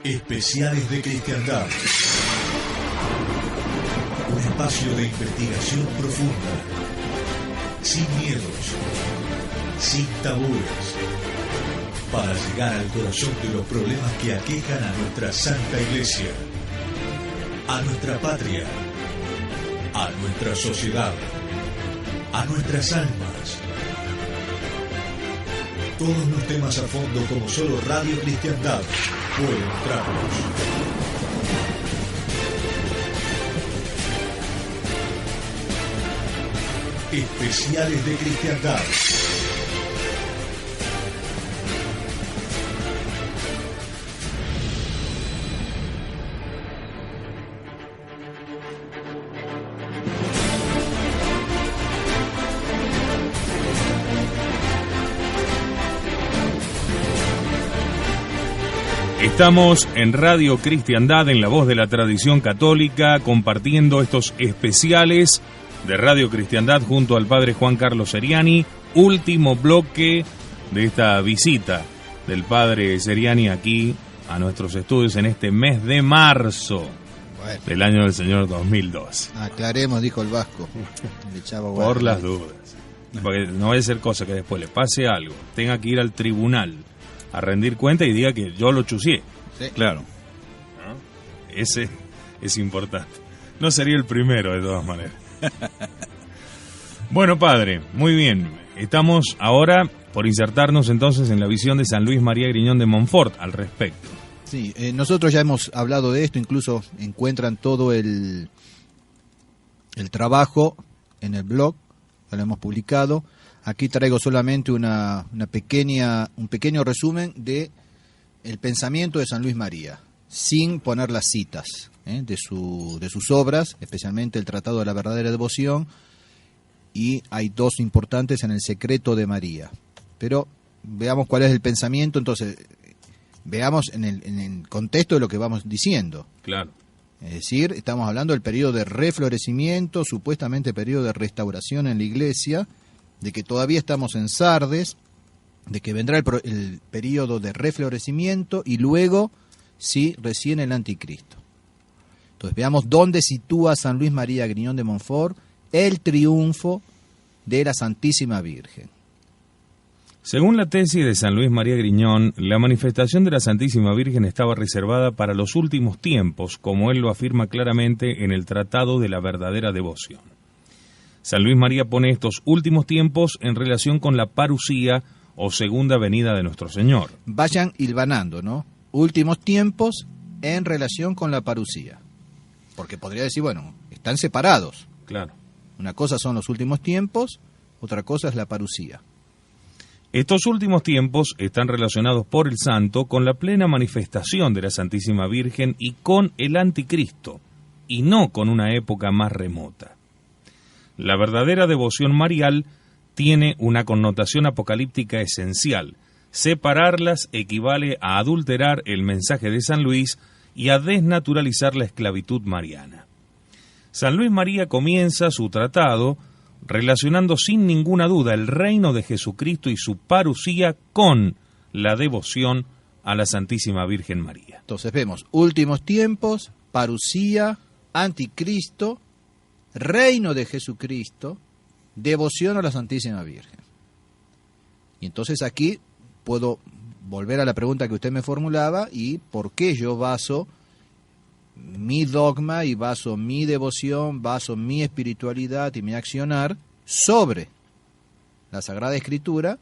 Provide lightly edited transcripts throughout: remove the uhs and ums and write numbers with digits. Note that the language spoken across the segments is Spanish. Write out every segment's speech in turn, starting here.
Especiales de Cristiandad. Un espacio de investigación profunda, sin miedos, sin tabúes, para llegar al corazón de los problemas que aquejan a nuestra Santa Iglesia, a nuestra patria, a nuestra sociedad, a nuestras almas. Todos los temas a fondo como solo Radio Cristiandad puede mostrarlos. Especiales de Cristiandad. Estamos en Radio Cristiandad, en la voz de la tradición católica, compartiendo estos especiales de Radio Cristiandad junto al Padre Juan Carlos Seriani. Último bloque de esta visita del Padre Seriani aquí a nuestros estudios en este mes de marzo del año del Señor 2002. Aclaremos, dijo el Vasco. Le echaba por las dudas. Porque no vaya a ser cosa que después le pase algo, tenga que ir al tribunal a rendir cuenta y diga que yo lo chucié. Sí. Claro. ¿No? Ese es importante. No sería el primero, de todas maneras. Bueno, Padre, muy bien. Estamos ahora por insertarnos entonces en la visión de San Luis María Griñón de Montfort al respecto. Sí, nosotros ya hemos hablado de esto, incluso encuentran todo el trabajo en el blog, ya lo hemos publicado. Aquí traigo solamente un pequeño resumen de el pensamiento de San Luis María, sin poner las citas de sus obras, especialmente el Tratado de la Verdadera Devoción, y hay dos importantes en el Secreto de María. Pero veamos cuál es el pensamiento, entonces veamos en el contexto de lo que vamos diciendo. Claro. Es decir, estamos hablando del periodo de reflorecimiento, supuestamente periodo de restauración en la Iglesia, de que todavía estamos en Sardes, de que vendrá el periodo de reflorecimiento y luego, sí, recién el anticristo. Entonces veamos dónde sitúa San Luis María Griñón de Montfort el triunfo de la Santísima Virgen. Según la tesis de San Luis María Griñón, la manifestación de la Santísima Virgen estaba reservada para los últimos tiempos, como él lo afirma claramente en el Tratado de la Verdadera Devoción. San Luis María pone estos últimos tiempos en relación con la parusía o segunda venida de nuestro Señor. Vayan hilvanando, ¿no? Últimos tiempos en relación con la parusía. Porque podría decir, bueno, están separados. Claro. Una cosa son los últimos tiempos, otra cosa es la parusía. Estos últimos tiempos están relacionados por el santo con la plena manifestación de la Santísima Virgen y con el anticristo, y no con una época más remota. La verdadera devoción marial tiene una connotación apocalíptica esencial. Separarlas equivale a adulterar el mensaje de San Luis y a desnaturalizar la esclavitud mariana. San Luis María comienza su tratado relacionando sin ninguna duda el reino de Jesucristo y su parusía con la devoción a la Santísima Virgen María. Entonces vemos últimos tiempos, parusía, anticristo, reino de Jesucristo, devoción a la Santísima Virgen. Y entonces aquí puedo volver a la pregunta que usted me formulaba y por qué yo baso mi dogma y baso mi devoción, baso mi espiritualidad y mi accionar sobre la Sagrada Escritura,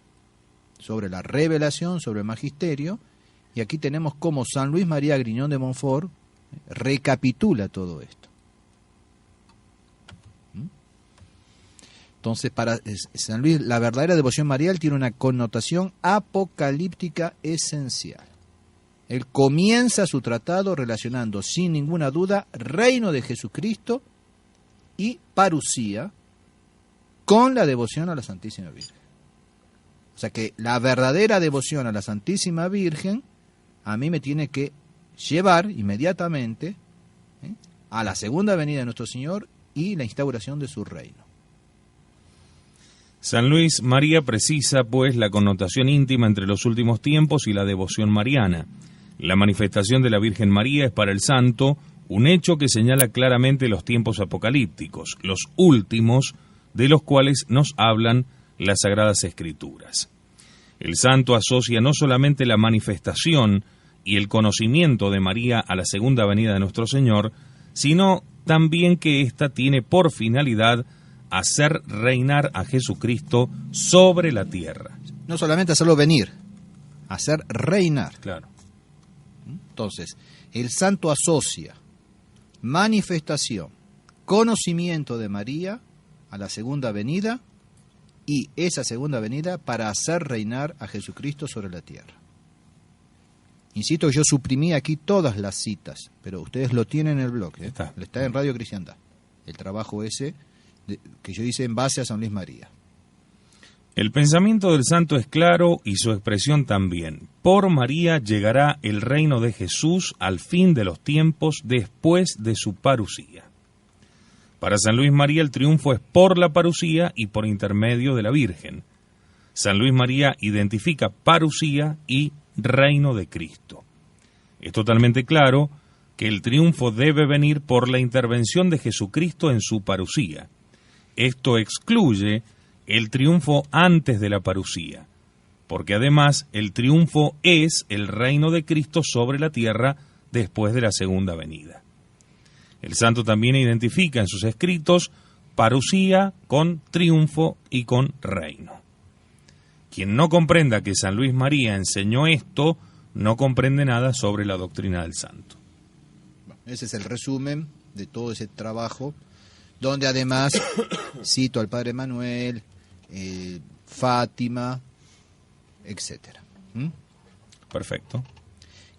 sobre la revelación, sobre el magisterio. Y aquí tenemos cómo San Luis María Griñón de Montfort recapitula todo esto. Entonces, para San Luis, la verdadera devoción marial tiene una connotación apocalíptica esencial. Él comienza su tratado relacionando sin ninguna duda reino de Jesucristo y parusía con la devoción a la Santísima Virgen. O sea que la verdadera devoción a la Santísima Virgen a mí me tiene que llevar inmediatamente a la segunda venida de nuestro Señor y la instauración de su reino. San Luis María precisa, pues, la connotación íntima entre los últimos tiempos y la devoción mariana. La manifestación de la Virgen María es para el santo un hecho que señala claramente los tiempos apocalípticos, los últimos de los cuales nos hablan las Sagradas Escrituras. El santo asocia no solamente la manifestación y el conocimiento de María a la segunda venida de nuestro Señor, sino también que ésta tiene por finalidad hacer reinar a Jesucristo sobre la tierra. No solamente hacerlo venir, hacer reinar. Claro. Entonces, el santo asocia manifestación, conocimiento de María a la segunda venida, y esa segunda venida para hacer reinar a Jesucristo sobre la tierra. Insisto que yo suprimí aquí todas las citas, pero ustedes lo tienen en el blog, está en Radio Cristiandad, el trabajo ese que yo hice en base a San Luis María. El pensamiento del santo es claro y su expresión también. Por María llegará el reino de Jesús al fin de los tiempos después de su parusía. Para San Luis María el triunfo es por la parusía y por intermedio de la Virgen. San Luis María identifica parusía y reino de Cristo. Es totalmente claro que el triunfo debe venir por la intervención de Jesucristo en su parusía. Esto excluye el triunfo antes de la parusía, porque además el triunfo es el reino de Cristo sobre la tierra después de la segunda venida. El santo también identifica en sus escritos parusía con triunfo y con reino. Quien no comprenda que San Luis María enseñó esto, no comprende nada sobre la doctrina del santo. Ese es el resumen de todo ese trabajo, donde además cito al Padre Manuel, Fátima, etcétera. Perfecto.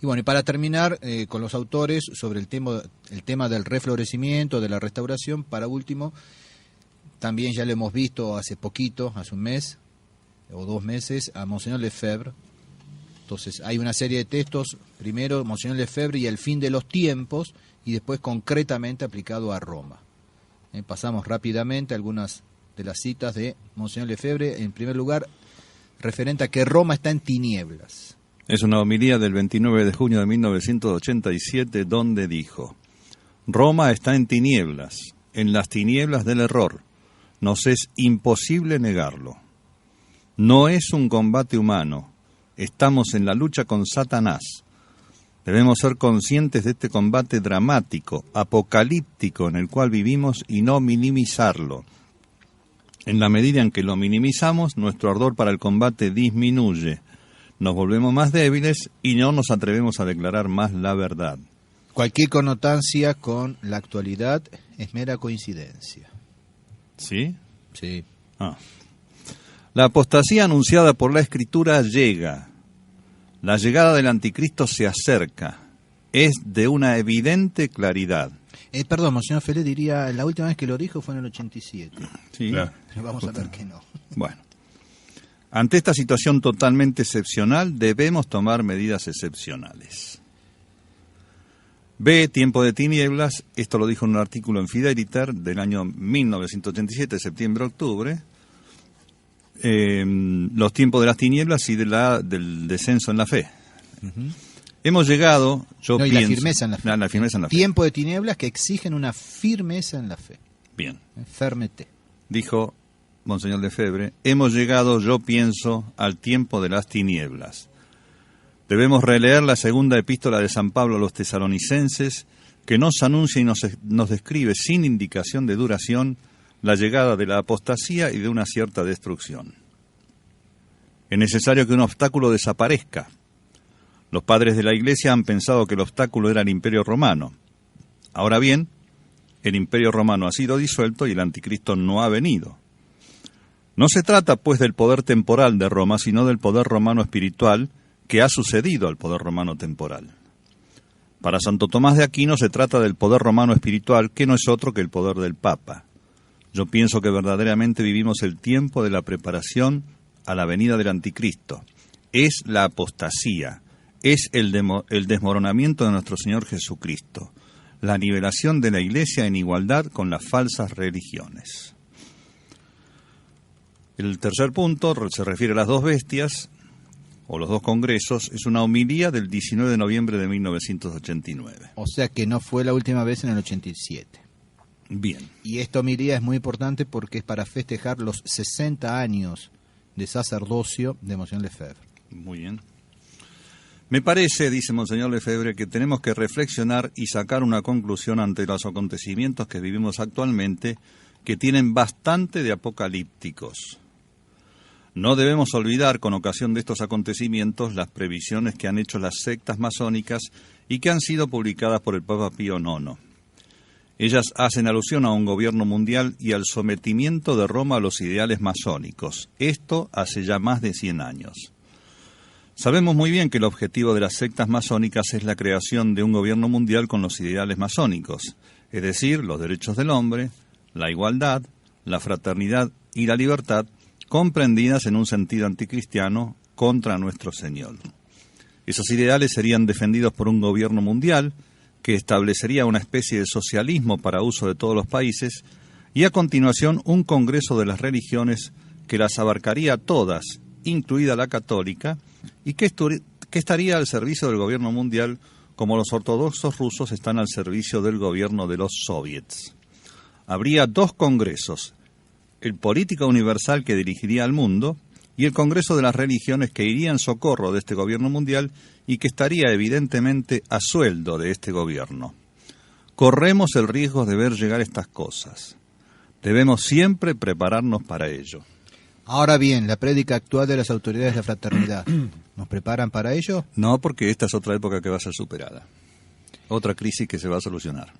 Y bueno, y para terminar con los autores sobre el tema del reflorecimiento, de la restauración, para último, también ya lo hemos visto hace poquito, hace un mes o 2 meses, a Monseñor Lefebvre. Entonces hay una serie de textos, primero Monseñor Lefebvre y el fin de los tiempos, y después concretamente aplicado a Roma. Pasamos rápidamente algunas de las citas de Monseñor Lefebvre. En primer lugar, referente a que Roma está en tinieblas. Es una homilía del 29 de junio de 1987 donde dijo: Roma está en tinieblas, en las tinieblas del error. Nos es imposible negarlo. No es un combate humano. Estamos en la lucha con Satanás. Debemos ser conscientes de este combate dramático, apocalíptico en el cual vivimos y no minimizarlo. En la medida en que lo minimizamos, nuestro ardor para el combate disminuye. Nos volvemos más débiles y no nos atrevemos a declarar más la verdad. Cualquier connotancia con la actualidad es mera coincidencia. ¿Sí? Sí. La apostasía anunciada por la Escritura llega. La llegada del anticristo se acerca. Es de una evidente claridad. Perdón, Monseñor Felé diría, la última vez que lo dijo fue en el 87. Sí. Claro. Pero vamos a ver que no. Bueno. Ante esta situación totalmente excepcional, debemos tomar medidas excepcionales. Tiempo de tinieblas, esto lo dijo en un artículo en Fideliter del año 1987, septiembre-octubre, los tiempos de las tinieblas y del descenso en la fe. Uh-huh. Hemos llegado, y la firmeza en la fe. La firmeza en la fe. Tiempo de tinieblas que exigen una firmeza en la fe. Bien. Fermete. Dijo Monseñor Lefebvre, hemos llegado, yo pienso, al tiempo de las tinieblas. Debemos releer la segunda epístola de San Pablo a los tesalonicenses, que nos anuncia y nos describe sin indicación de duración la llegada de la apostasía y de una cierta destrucción. Es necesario que un obstáculo desaparezca. Los padres de la Iglesia han pensado que el obstáculo era el Imperio Romano. Ahora bien, el Imperio Romano ha sido disuelto y el Anticristo no ha venido. No se trata, pues, del poder temporal de Roma, sino del poder romano espiritual que ha sucedido al poder romano temporal. Para Santo Tomás de Aquino se trata del poder romano espiritual, que no es otro que el poder del Papa. Yo pienso que verdaderamente vivimos el tiempo de la preparación a la venida del Anticristo. Es la apostasía, es el desmoronamiento de nuestro Señor Jesucristo, la nivelación de la Iglesia en igualdad con las falsas religiones. El tercer punto se refiere a las dos bestias, o los dos congresos, es una homilía del 19 de noviembre de 1989. O sea que no fue la última vez en el 87. Bien. Y esta homilía es muy importante porque es para festejar los 60 años de sacerdocio de Monseñor Lefebvre. Muy bien. Me parece, dice Monseñor Lefebvre, que tenemos que reflexionar y sacar una conclusión ante los acontecimientos que vivimos actualmente, que tienen bastante de apocalípticos. No debemos olvidar, con ocasión de estos acontecimientos, las previsiones que han hecho las sectas masónicas y que han sido publicadas por el Papa Pío IX. Ellas hacen alusión a un gobierno mundial y al sometimiento de Roma a los ideales masónicos. Esto hace ya más de 100 años. Sabemos muy bien que el objetivo de las sectas masónicas es la creación de un gobierno mundial con los ideales masónicos, es decir, los derechos del hombre, la igualdad, la fraternidad y la libertad, comprendidas en un sentido anticristiano contra nuestro Señor. Esos ideales serían defendidos por un gobierno mundial que establecería una especie de socialismo para uso de todos los países y a continuación un congreso de las religiones que las abarcaría todas, incluida la católica, y que estaría al servicio del gobierno mundial como los ortodoxos rusos están al servicio del gobierno de los soviets. Habría dos congresos, el político universal que dirigiría al mundo y el congreso de las religiones que iría en socorro de este gobierno mundial y que estaría evidentemente a sueldo de este gobierno. Corremos el riesgo de ver llegar estas cosas. Debemos siempre prepararnos para ello. Ahora bien, la prédica actual de las autoridades de la fraternidad, ¿nos preparan para ello? No, porque esta es otra época que va a ser superada. Otra crisis que se va a solucionar.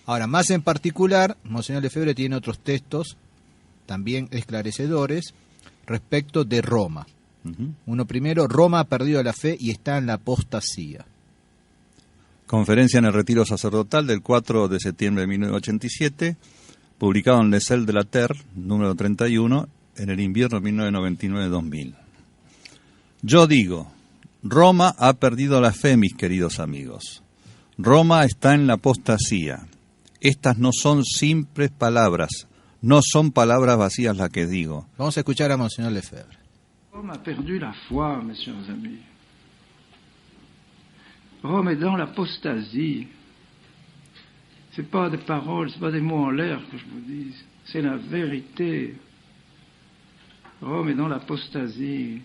Ahora, más en particular, Monseñor Lefebvre tiene otros textos también esclarecedores respecto de Roma. Uno primero, Roma ha perdido la fe y está en la apostasía. Conferencia en el Retiro Sacerdotal del 4 de septiembre de 1987, publicado en Les Ailes de la Terre, número 31, en el invierno de 1999-2000. Yo digo, Roma ha perdido la fe, mis queridos amigos. Roma está en la apostasía. Estas no son simples palabras, no son palabras vacías las que digo. Vamos a escuchar a Monseñor Lefebvre. Rome a perdu la foi, mes chers amis. Rome est dans l'apostasie. C'est pas des paroles, c'est pas des mots en l'air que je vous dis, c'est la vérité. Rome est dans l'apostasie.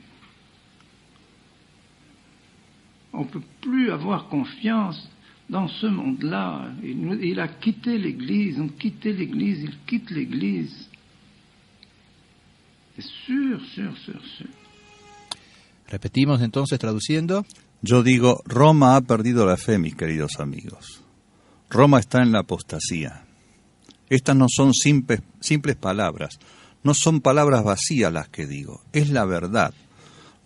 On ne peut plus avoir confiance dans ce monde-là. Il a quitté l'Église, il quitte l'Église. C'est sûr. Repetimos entonces traduciendo. Yo digo, Roma ha perdido la fe, mis queridos amigos. Roma está en la apostasía. Estas no son simples palabras, no son palabras vacías las que digo, es la verdad.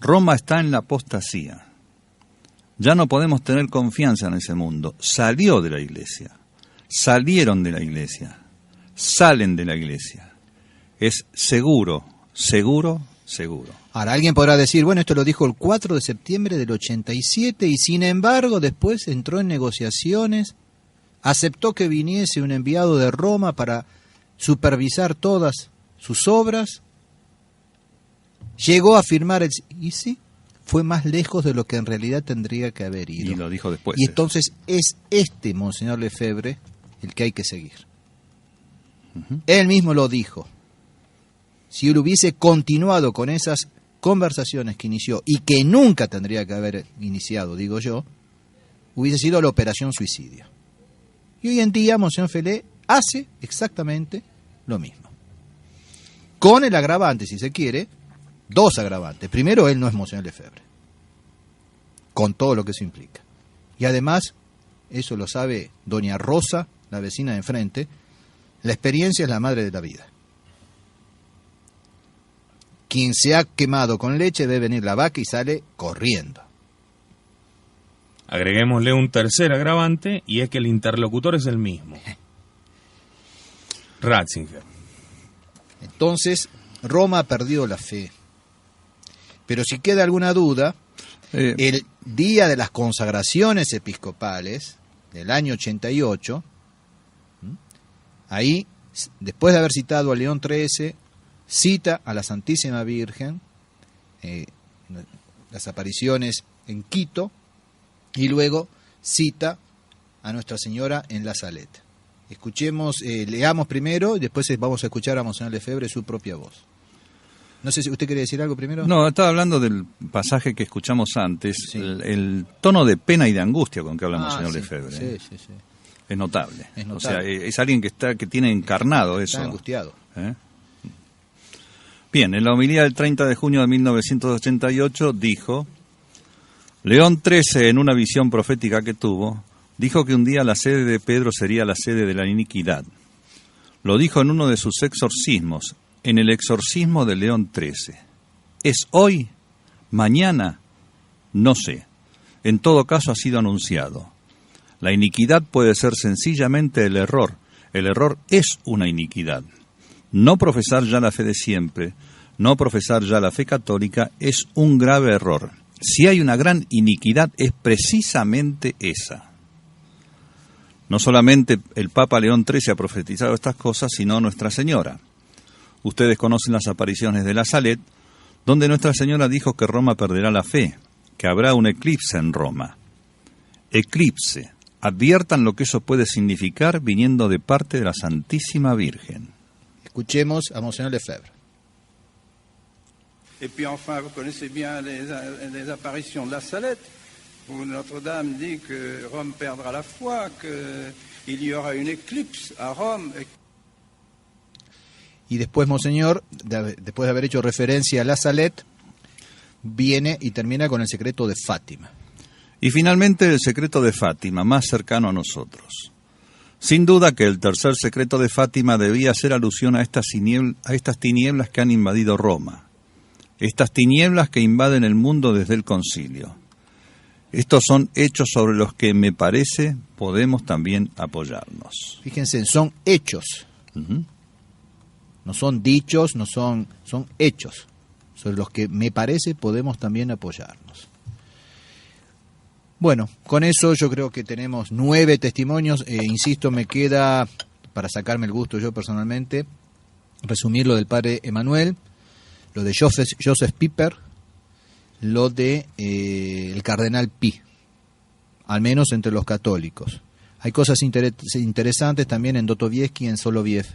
Roma está en la apostasía. Ya no podemos tener confianza en ese mundo. Salió de la iglesia, salieron de la iglesia, salen de la iglesia. Es seguro. Ahora, alguien podrá decir, bueno, esto lo dijo el 4 de septiembre del 87 y sin embargo después entró en negociaciones, aceptó que viniese un enviado de Roma para supervisar todas sus obras, llegó a firmar y sí, fue más lejos de lo que en realidad tendría que haber ido. Y lo dijo después. Y entonces es Monseñor Lefebvre el que hay que seguir. Él mismo lo dijo. Si él hubiese continuado con esas conversaciones que inició y que nunca tendría que haber iniciado, digo yo, hubiese sido la operación suicidio. Y hoy en día Monseñor Felé hace exactamente lo mismo. Con el agravante, si se quiere, dos agravantes. Primero, él no es Monseñor Lefebvre, con todo lo que eso implica. Y además, eso lo sabe doña Rosa, la vecina de enfrente, la experiencia es la madre de la vida. Quien se ha quemado con leche ve venir la vaca y sale corriendo. Agreguémosle un tercer agravante y es que el interlocutor es el mismo. Ratzinger. Entonces, Roma ha perdido la fe. Pero si queda alguna duda, el día de las consagraciones episcopales del año 88, ahí, después de haber citado a León XIII, cita a la Santísima Virgen, las apariciones en Quito, y luego cita a Nuestra Señora en La Salette. Escuchemos, leamos primero y después vamos a escuchar a Monseñor Lefebvre su propia voz. No sé si usted quiere decir algo primero. No, estaba hablando del pasaje que escuchamos antes, Sí. el tono de pena y de angustia con que habla Monseñor sí, Lefebvre. sí. Es notable. Es O sea, notable. es alguien que tiene encarnado eso. Está angustiado. ¿Eh? Bien, en la homilía del 30 de junio de 1988 dijo: León XIII, en una visión profética que tuvo, dijo que un día la sede de Pedro sería la sede de la iniquidad. Lo dijo en uno de sus exorcismos, en el exorcismo de León XIII. ¿Es hoy? ¿Mañana? No sé. En todo caso ha sido anunciado. La iniquidad puede ser sencillamente el error. El error es una iniquidad. No profesar ya la fe de siempre, no profesar ya la fe católica es un grave error. Si hay una gran iniquidad es precisamente esa. No solamente el Papa León XIII ha profetizado estas cosas, sino Nuestra Señora. Ustedes conocen las apariciones de La Salette, donde Nuestra Señora dijo que Roma perderá la fe, que habrá un eclipse en Roma. Eclipse. Adviertan lo que eso puede significar viniendo de parte de la Santísima Virgen. Escuchemos a Monseñor Lefebvre. Et puis enfin, vous connaissez bien les apparitions de La Salette, où Notre-Dame dit que Rome perdra la foi, qu'il y aura une éclipse à Rome. Y después, Monseñor, después de haber hecho referencia a La Salette, viene y termina con el secreto de Fátima. Y finalmente el secreto de Fátima, más cercano a nosotros. Sin duda que el tercer secreto de Fátima debía hacer alusión a estas tinieblas que han invadido Roma. Estas tinieblas que invaden el mundo desde el concilio. Estos son hechos sobre los que, me parece, podemos también apoyarnos. Fíjense, son hechos. Uh-huh. No son dichos, son hechos, sobre los que, me parece, podemos también apoyarnos. Bueno, con eso yo creo que tenemos 9 testimonios. Insisto, me queda, para sacarme el gusto yo personalmente, resumir lo del padre Emanuel, lo de Joseph Pieper, lo de el cardenal Pi, al menos entre los católicos. Hay cosas interesantes también en Dostoyevsky y en Soloviev,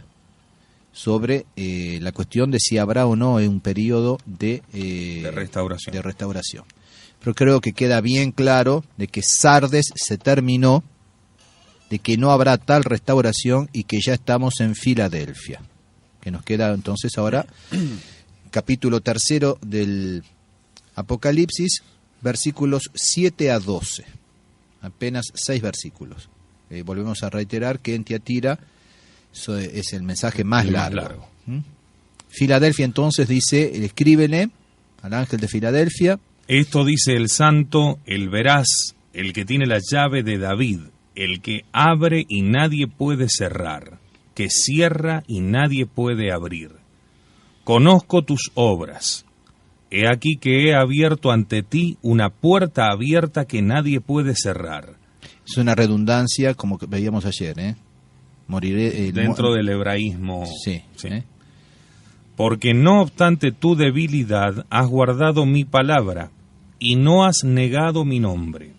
sobre la cuestión de si habrá o no un periodo de restauración. Pero creo que queda bien claro de que Sardes se terminó, de que no habrá tal restauración y que ya estamos en Filadelfia. Que nos queda entonces ahora capítulo 3 del Apocalipsis, versículos 7 a 12. Apenas 6 versículos. Volvemos a reiterar que en Tiatira es el mensaje más largo. Filadelfia entonces dice, escríbele al ángel de Filadelfia. Esto dice el santo, el veraz, el que tiene la llave de David, el que abre y nadie puede cerrar, que cierra y nadie puede abrir. Conozco tus obras. He aquí que he abierto ante ti una puerta abierta que nadie puede cerrar. Es una redundancia como que veíamos ayer, Moriré dentro del hebraísmo. Sí. Porque no obstante tu debilidad has guardado mi palabra y no has negado mi nombre.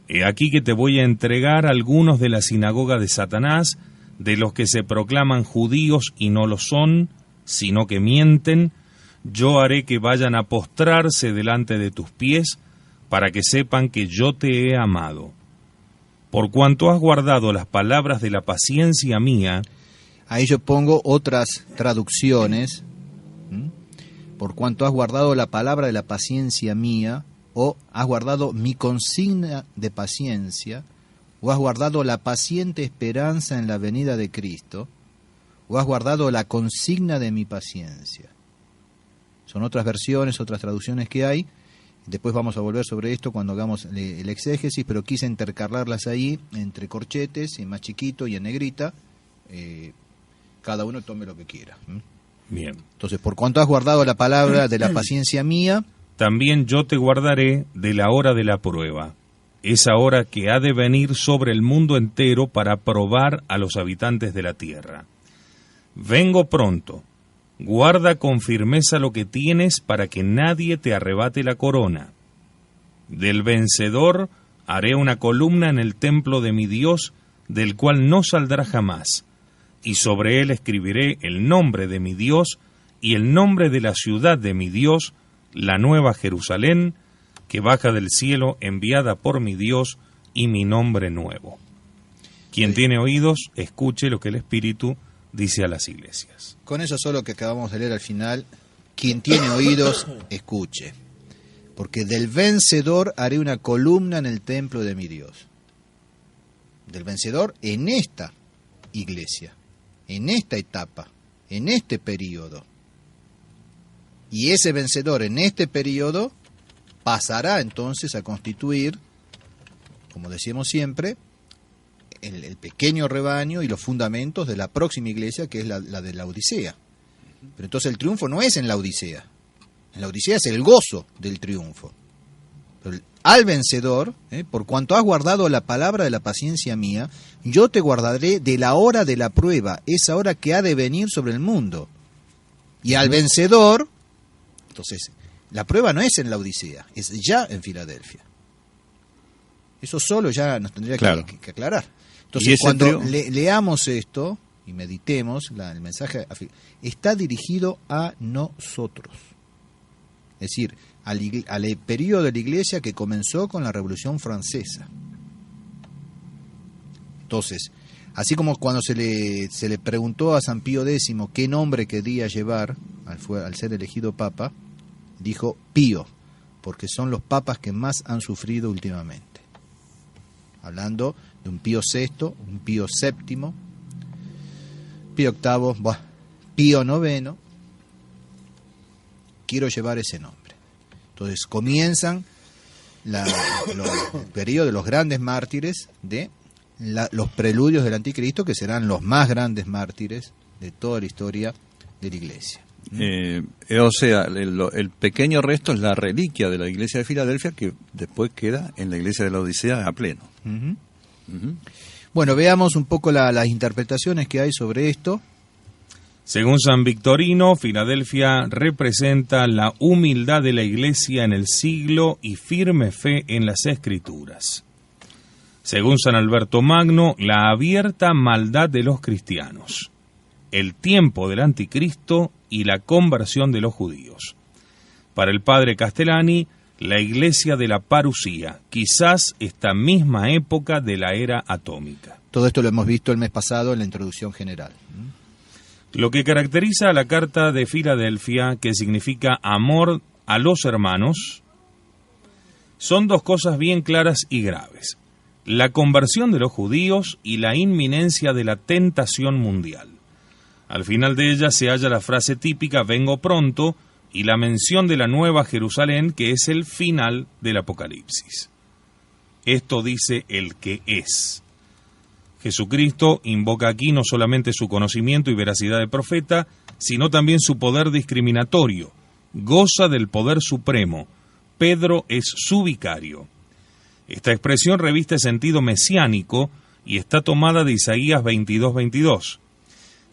He aquí que te voy a entregar a algunos de la sinagoga de Satanás, de los que se proclaman judíos y no lo son, sino que mienten. Yo haré que vayan a postrarse delante de tus pies, para que sepan que yo te he amado. Por cuanto has guardado las palabras de la paciencia mía. Ahí yo pongo otras traducciones. Por cuanto has guardado la palabra de la paciencia mía, o has guardado mi consigna de paciencia, o has guardado la paciente esperanza en la venida de Cristo, o has guardado la consigna de mi paciencia. Son otras versiones, otras traducciones que hay. Después vamos a volver sobre esto cuando hagamos el exégesis, pero quise intercalarlas ahí entre corchetes, en más chiquito y en negrita. Cada uno tome lo que quiera. Bien. Entonces, por cuanto has guardado la palabra de la paciencia mía, también yo te guardaré de la hora de la prueba, esa hora que ha de venir sobre el mundo entero para probar a los habitantes de la tierra. Vengo pronto. guarda con firmeza lo que tienes para que nadie te arrebate la corona. Del vencedor haré una columna en el templo de mi Dios, del cual no saldrá jamás, y sobre él escribiré el nombre de mi Dios y el nombre de la ciudad de mi Dios, la nueva Jerusalén, que baja del cielo, enviada por mi Dios, y mi nombre nuevo. Quien tiene oídos, escuche lo que el Espíritu dice a las iglesias. Con eso solo que acabamos de leer al final, quien tiene oídos, escuche. Porque del vencedor haré una columna en el templo de mi Dios. Del vencedor en esta iglesia, en esta etapa, en este periodo. Y ese vencedor en este periodo pasará entonces a constituir, como decíamos siempre, el pequeño rebaño y los fundamentos de la próxima iglesia, que es la de la Odisea. Pero entonces el triunfo no es en la Odisea. En la Odisea es el gozo del triunfo. Pero al vencedor, por cuanto has guardado la palabra de la paciencia mía, yo te guardaré de la hora de la prueba, esa hora que ha de venir sobre el mundo. Y al vencedor, entonces, la prueba no es en la Odisea, es ya en Filadelfia. Eso solo ya nos tendría que aclarar. Entonces, cuando leamos esto y meditemos, el mensaje está dirigido a nosotros. Es decir, al periodo de la Iglesia que comenzó con la Revolución Francesa. Entonces, así como cuando se le preguntó a San Pío X qué nombre quería llevar al ser elegido papa, dijo Pío, porque son los papas que más han sufrido últimamente. Hablando de un Pío VI, un Pío VII, Pío VIII, Pío IX, quiero llevar ese nombre. Entonces comienzan el periodo de los grandes mártires, de los preludios del Anticristo, que serán los más grandes mártires de toda la historia de la Iglesia. O sea, el pequeño resto es la reliquia de la iglesia de Filadelfia, que después queda en la iglesia de la Odisea a pleno. Bueno, veamos un poco las interpretaciones que hay sobre esto. Según San Victorino, Filadelfia representa la humildad de la iglesia en el siglo y firme fe en las Escrituras. Según San Alberto Magno, la abierta maldad de los cristianos, el tiempo del anticristo y la conversión de los judíos. Para el padre Castellani, la iglesia de la parusía, quizás esta misma época de la era atómica. Todo esto lo hemos visto el mes pasado en la introducción general. Lo que caracteriza a la carta de Filadelfia, que significa amor a los hermanos, son dos cosas bien claras y graves: la conversión de los judíos y la inminencia de la tentación mundial. Al final de ella se halla la frase típica «vengo pronto» y la mención de la Nueva Jerusalén, que es el final del Apocalipsis. Esto dice el que es. Jesucristo invoca aquí no solamente su conocimiento y veracidad de profeta, sino también su poder discriminatorio. Goza del poder supremo. Pedro es su vicario. Esta expresión reviste sentido mesiánico y está tomada de Isaías 22:22.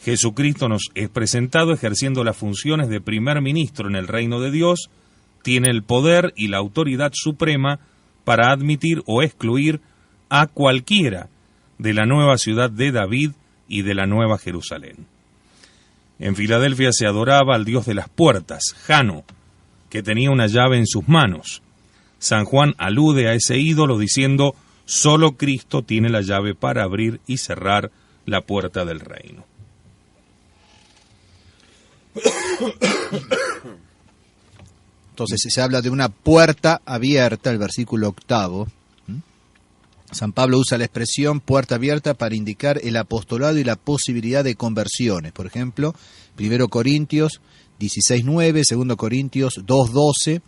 Jesucristo nos es presentado ejerciendo las funciones de primer ministro en el reino de Dios, tiene el poder y la autoridad suprema para admitir o excluir a cualquiera de la nueva ciudad de David y de la nueva Jerusalén. En Filadelfia se adoraba al dios de las puertas, Jano, que tenía una llave en sus manos. San Juan alude a ese ídolo diciendo: solo Cristo tiene la llave para abrir y cerrar la puerta del reino. Entonces se habla de una puerta abierta, el versículo 8. San Pablo usa la expresión puerta abierta para indicar el apostolado y la posibilidad de conversiones. Por ejemplo, 1 Corintios 16:9, 2 Corintios 2:12,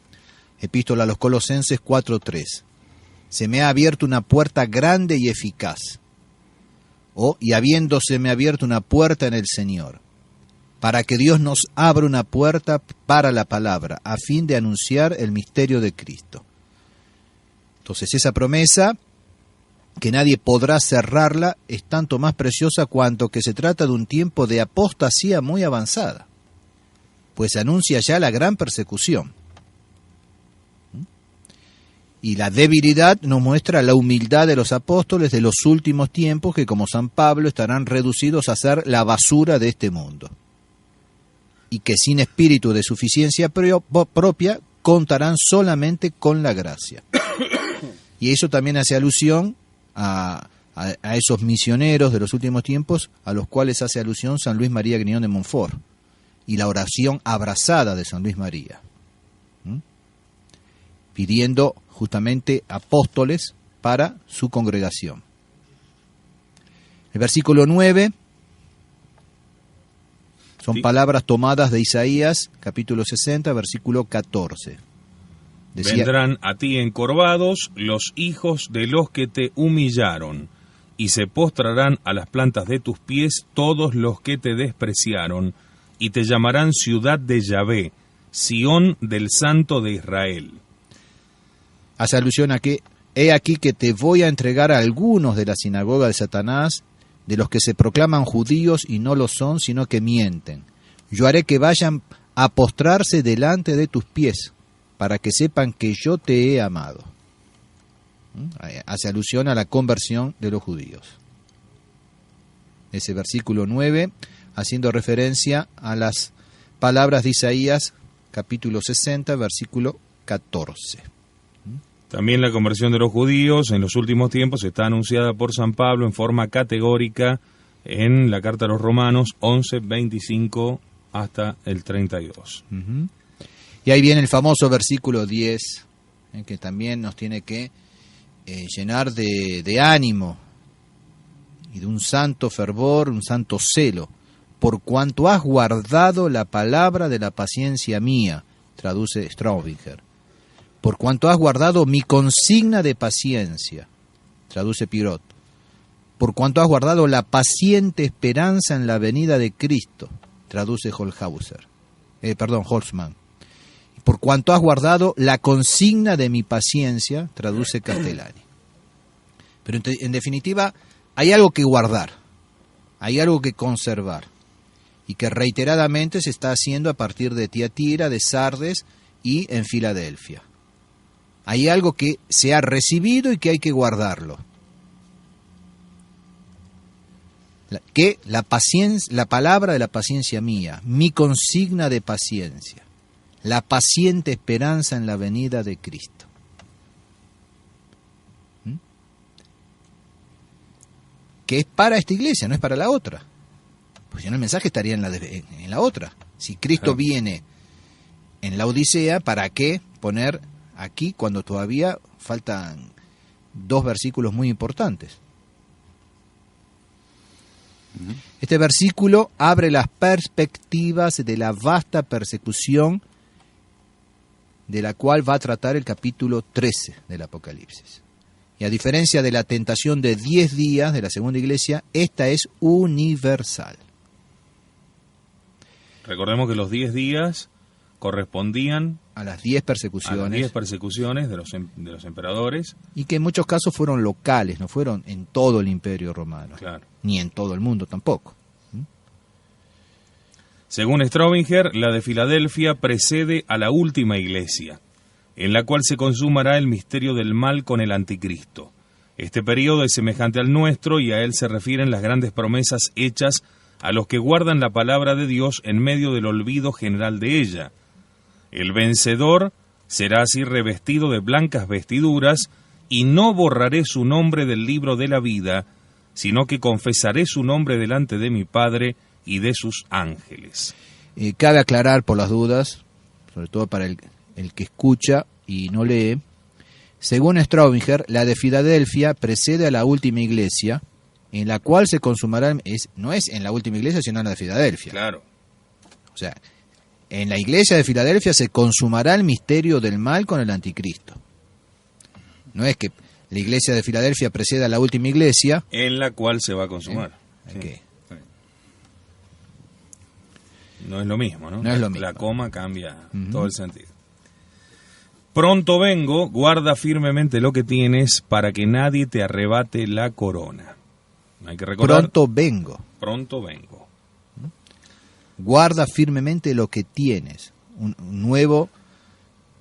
Epístola a los Colosenses 4:3. Se me ha abierto una puerta grande y eficaz. Y habiéndoseme abierto una puerta en el Señor, para que Dios nos abra una puerta para la palabra, a fin de anunciar el misterio de Cristo. Entonces esa promesa, que nadie podrá cerrarla, es tanto más preciosa cuanto que se trata de un tiempo de apostasía muy avanzada. pues anuncia ya la gran persecución. Y la debilidad nos muestra la humildad de los apóstoles de los últimos tiempos, que como San Pablo estarán reducidos a ser la basura de este mundo. Y que sin espíritu de suficiencia propia contarán solamente con la gracia. Y eso también hace alusión a esos misioneros de los últimos tiempos, a los cuales hace alusión San Luis María Griñón de Montfort, y la oración abrazada de San Luis María, pidiendo justamente apóstoles para su congregación. El versículo 9 son palabras tomadas de Isaías, capítulo 60, versículo 14. Decía: vendrán a ti encorvados los hijos de los que te humillaron, y se postrarán a las plantas de tus pies todos los que te despreciaron, y te llamarán ciudad de Yahvé, Sión del Santo de Israel. Hace alusión a que, he aquí que te voy a entregar a algunos de la sinagoga de Satanás, de los que se proclaman judíos y no lo son, sino que mienten. Yo haré que vayan a postrarse delante de tus pies, para que sepan que yo te he amado. Hace alusión a la conversión de los judíos. Ese versículo 9, haciendo referencia a las palabras de Isaías, capítulo 60, versículo 14. También la conversión de los judíos en los últimos tiempos está anunciada por San Pablo en forma categórica en la carta a los Romanos 11, 25 hasta el 32. Y ahí viene el famoso versículo 10, que también nos tiene que llenar de ánimo y de un santo fervor, un santo celo. Por cuanto has guardado la palabra de la paciencia mía, traduce Straubinger. Por cuanto has guardado mi consigna de paciencia, traduce Pirot. Por cuanto has guardado la paciente esperanza en la venida de Cristo, traduce Holzhauser. Holzmann. Por cuanto has guardado la consigna de mi paciencia, traduce Castellani. Pero en definitiva, hay algo que guardar, hay algo que conservar, y que reiteradamente se está haciendo a partir de Tiatira, de Sardes y en Filadelfia. Hay algo que se ha recibido y que hay que guardarlo. La palabra de la paciencia mía, mi consigna de paciencia, la paciente esperanza en la venida de Cristo. Que es para esta iglesia, no es para la otra. Pues ya no, el mensaje estaría en la otra. Si Cristo viene en la Odisea, ¿para qué poner aquí cuando todavía faltan 2 versículos muy importantes? Este versículo abre las perspectivas de la vasta persecución de la cual va a tratar el capítulo 13 del Apocalipsis. Y a diferencia de la tentación de 10 días de la segunda iglesia, esta es universal. Recordemos que los 10 días correspondían a las 10 persecuciones. A las 10 persecuciones de los emperadores. Y que en muchos casos fueron locales, no fueron en todo el Imperio Romano. Claro. Ni en todo el mundo tampoco. Según Straubinger, la de Filadelfia precede a la última iglesia, en la cual se consumará el misterio del mal con el anticristo. Este periodo es semejante al nuestro y a él se refieren las grandes promesas hechas a los que guardan la palabra de Dios en medio del olvido general de ella. El vencedor será así revestido de blancas vestiduras, y no borraré su nombre del libro de la vida, sino que confesaré su nombre delante de mi Padre y de sus ángeles. Cabe aclarar por las dudas, sobre todo para el que escucha y no lee, según Straubinger, la de Filadelfia precede a la última iglesia, en la cual se consumará, no es en la última iglesia, sino en la de Filadelfia. Claro. O sea, en la iglesia de Filadelfia se consumará el misterio del mal con el anticristo. No es que la iglesia de Filadelfia preceda a la última iglesia, en la cual se va a consumar. Okay. No es lo mismo, ¿no? No es lo mismo. La coma cambia todo el sentido. Pronto vengo, guarda firmemente lo que tienes para que nadie te arrebate la corona. Hay que recordar. Pronto vengo. Pronto vengo. Guarda firmemente lo que tienes.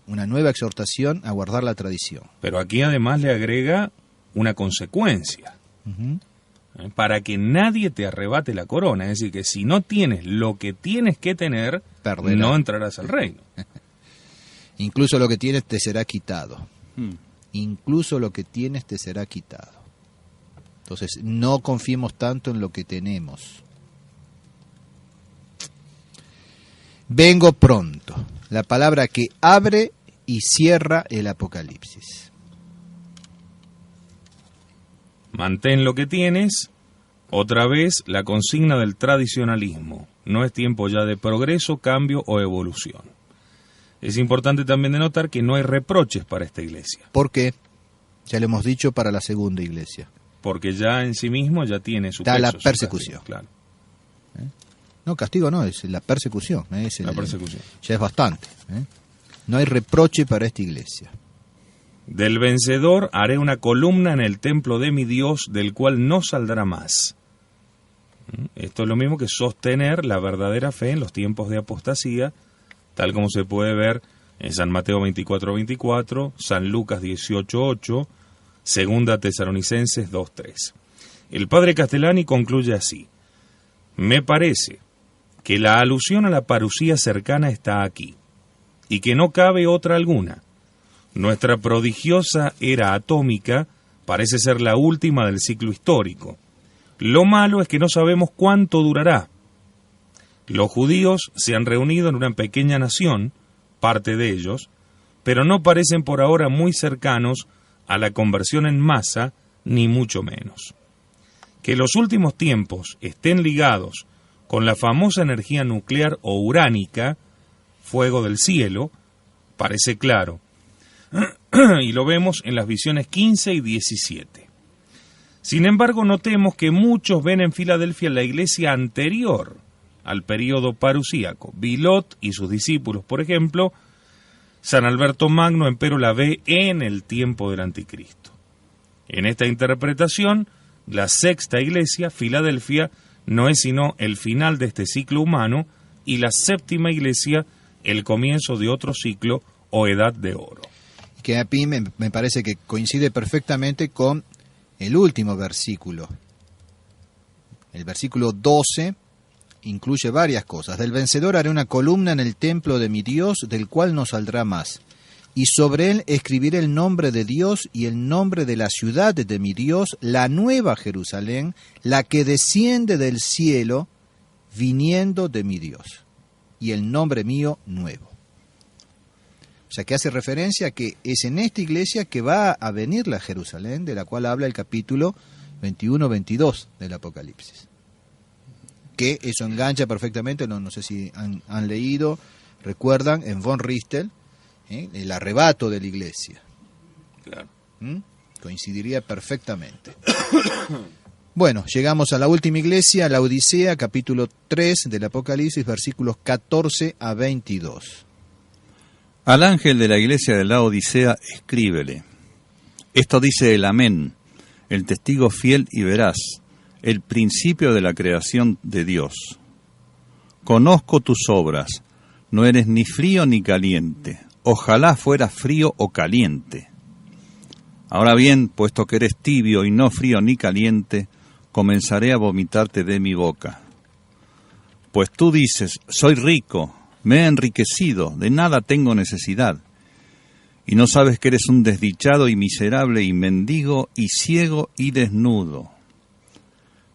Una nueva exhortación a guardar la tradición. Pero aquí además le agrega una consecuencia. Ujú. Para que nadie te arrebate la corona. Es decir, que si no tienes lo que tienes que tener, Perderás. no entrarás al reino. Incluso lo que tienes te será quitado. Hmm. Incluso lo que tienes te será quitado. Entonces, no confiemos tanto en lo que tenemos. Vengo pronto. La palabra que abre y cierra el Apocalipsis. Mantén lo que tienes. Otra vez la consigna del tradicionalismo. No es tiempo ya de progreso, cambio o evolución. Es importante también de notar que no hay reproches para esta iglesia, ¿Por qué? Ya lo hemos dicho para la segunda iglesia. porque ya en sí mismo ya tiene su Está peso, la su persecución. castigo, claro, No, castigo no, es la persecución. Es la persecución. Ya es bastante. No hay reproche para esta iglesia. Del vencedor haré una columna en el templo de mi Dios, del cual no saldrá más. Esto es lo mismo que sostener la verdadera fe en los tiempos de apostasía, tal como se puede ver en San Mateo 24:24, San Lucas 18:8, Segunda Tesalonicenses 2:3. El padre Castellani concluye así: me parece que la alusión a la parusía cercana está aquí, y que no cabe otra alguna. Nuestra prodigiosa era atómica parece ser la última del ciclo histórico. Lo malo es que no sabemos cuánto durará. Los judíos se han reunido en una pequeña nación, parte de ellos, pero no parecen por ahora muy cercanos a la conversión en masa, ni mucho menos. Que los últimos tiempos estén ligados con la famosa energía nuclear o uránica, fuego del cielo, parece claro, y lo vemos en las visiones 15 y 17. Sin embargo, notemos que muchos ven en Filadelfia la iglesia anterior al período parusíaco. Bilot y sus discípulos, por ejemplo. San Alberto Magno, empero, la ve en el tiempo del anticristo. En esta interpretación, la sexta iglesia, Filadelfia, no es sino el final de este ciclo humano, y la séptima iglesia, el comienzo de otro ciclo o edad de oro. Que a mí me parece que coincide perfectamente con el último versículo. El versículo 12 incluye varias cosas. Del vencedor haré una columna en el templo de mi Dios, del cual no saldrá más. Y sobre él escribiré el nombre de Dios y el nombre de la ciudad de mi Dios, la nueva Jerusalén, la que desciende del cielo, viniendo de mi Dios. Y el nombre mío nuevo. O sea, que hace referencia a que es en esta iglesia que va a venir la Jerusalén, de la cual habla el capítulo 21-22 del Apocalipsis. Que eso engancha perfectamente, no sé si han leído, recuerdan, en von Ristel, el arrebato de la iglesia. Claro. Coincidiría perfectamente. Bueno, llegamos a la última iglesia, la Odisea, capítulo 3 del Apocalipsis, versículos 14 a 22. Al ángel de la iglesia de la Odisea escríbele: esto dice el Amén, el testigo fiel y veraz, el principio de la creación de Dios. Conozco tus obras, no eres ni frío ni caliente, ojalá fueras frío o caliente. Ahora bien, puesto que eres tibio y no frío ni caliente, comenzaré a vomitarte de mi boca. Pues tú dices, soy rico, me he enriquecido, de nada tengo necesidad. Y no sabes que eres un desdichado y miserable y mendigo y ciego y desnudo.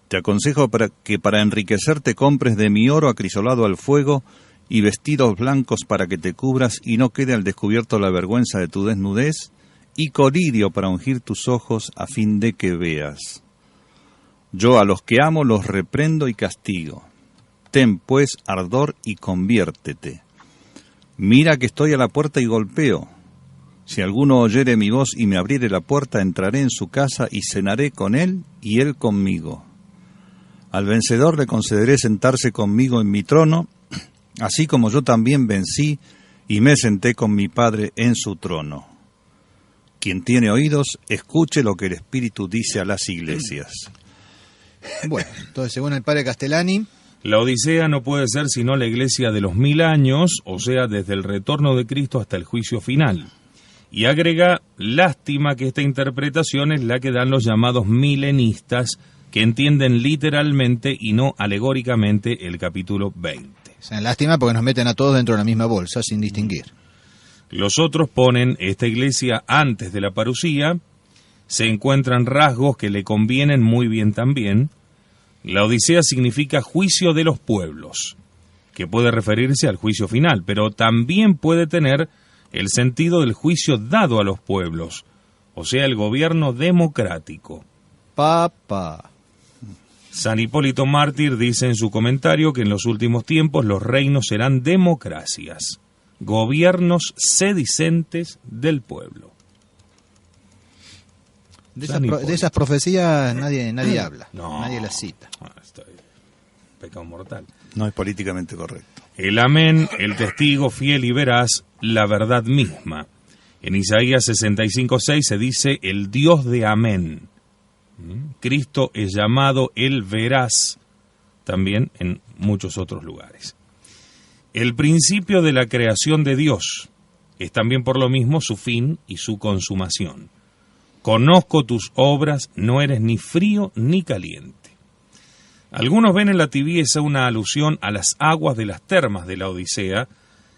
Te aconsejo que para enriquecerte compres de mi oro acrisolado al fuego y vestidos blancos para que te cubras y no quede al descubierto la vergüenza de tu desnudez, y colirio para ungir tus ojos a fin de que veas. Yo a los que amo los reprendo y castigo. Ten pues ardor y conviértete. Mira que estoy a la puerta y golpeo. Si alguno oyere mi voz y me abriere la puerta, entraré en su casa y cenaré con él y él conmigo. Al vencedor le concederé sentarse conmigo en mi trono, así como yo también vencí y me senté con mi Padre en su trono. Quien tiene oídos, escuche lo que el Espíritu dice a las iglesias. Bueno, entonces según el padre Castellani, La Odisea no puede ser sino la iglesia de los 1000 años, o sea, desde el retorno de Cristo hasta el juicio final. Y agrega, lástima que esta interpretación es la que dan los llamados milenistas, que entienden literalmente y no alegóricamente el capítulo 20. O sea, lástima porque nos meten a todos dentro de la misma bolsa sin distinguir. Los otros ponen esta iglesia antes de la parusía, se encuentran rasgos que le convienen muy bien también. La Odisea significa juicio de los pueblos, que puede referirse al juicio final, pero también puede tener el sentido del juicio dado a los pueblos, o sea, el gobierno democrático. Papá. San Hipólito Mártir dice en su comentario que en los últimos tiempos los reinos serán democracias, gobiernos sedicentes del pueblo. De esas profecías nadie habla, no, nadie las cita. Pecado mortal. No es políticamente correcto. El amén, el testigo fiel y veraz, la verdad misma. En Isaías 65:6 se dice el Dios de amén. Cristo es llamado el veraz, también en muchos otros lugares. El principio de la creación de Dios es también por lo mismo su fin y su consumación. Conozco tus obras, no eres ni frío ni caliente. Algunos ven en la tibieza una alusión a las aguas de las termas de la Odisea,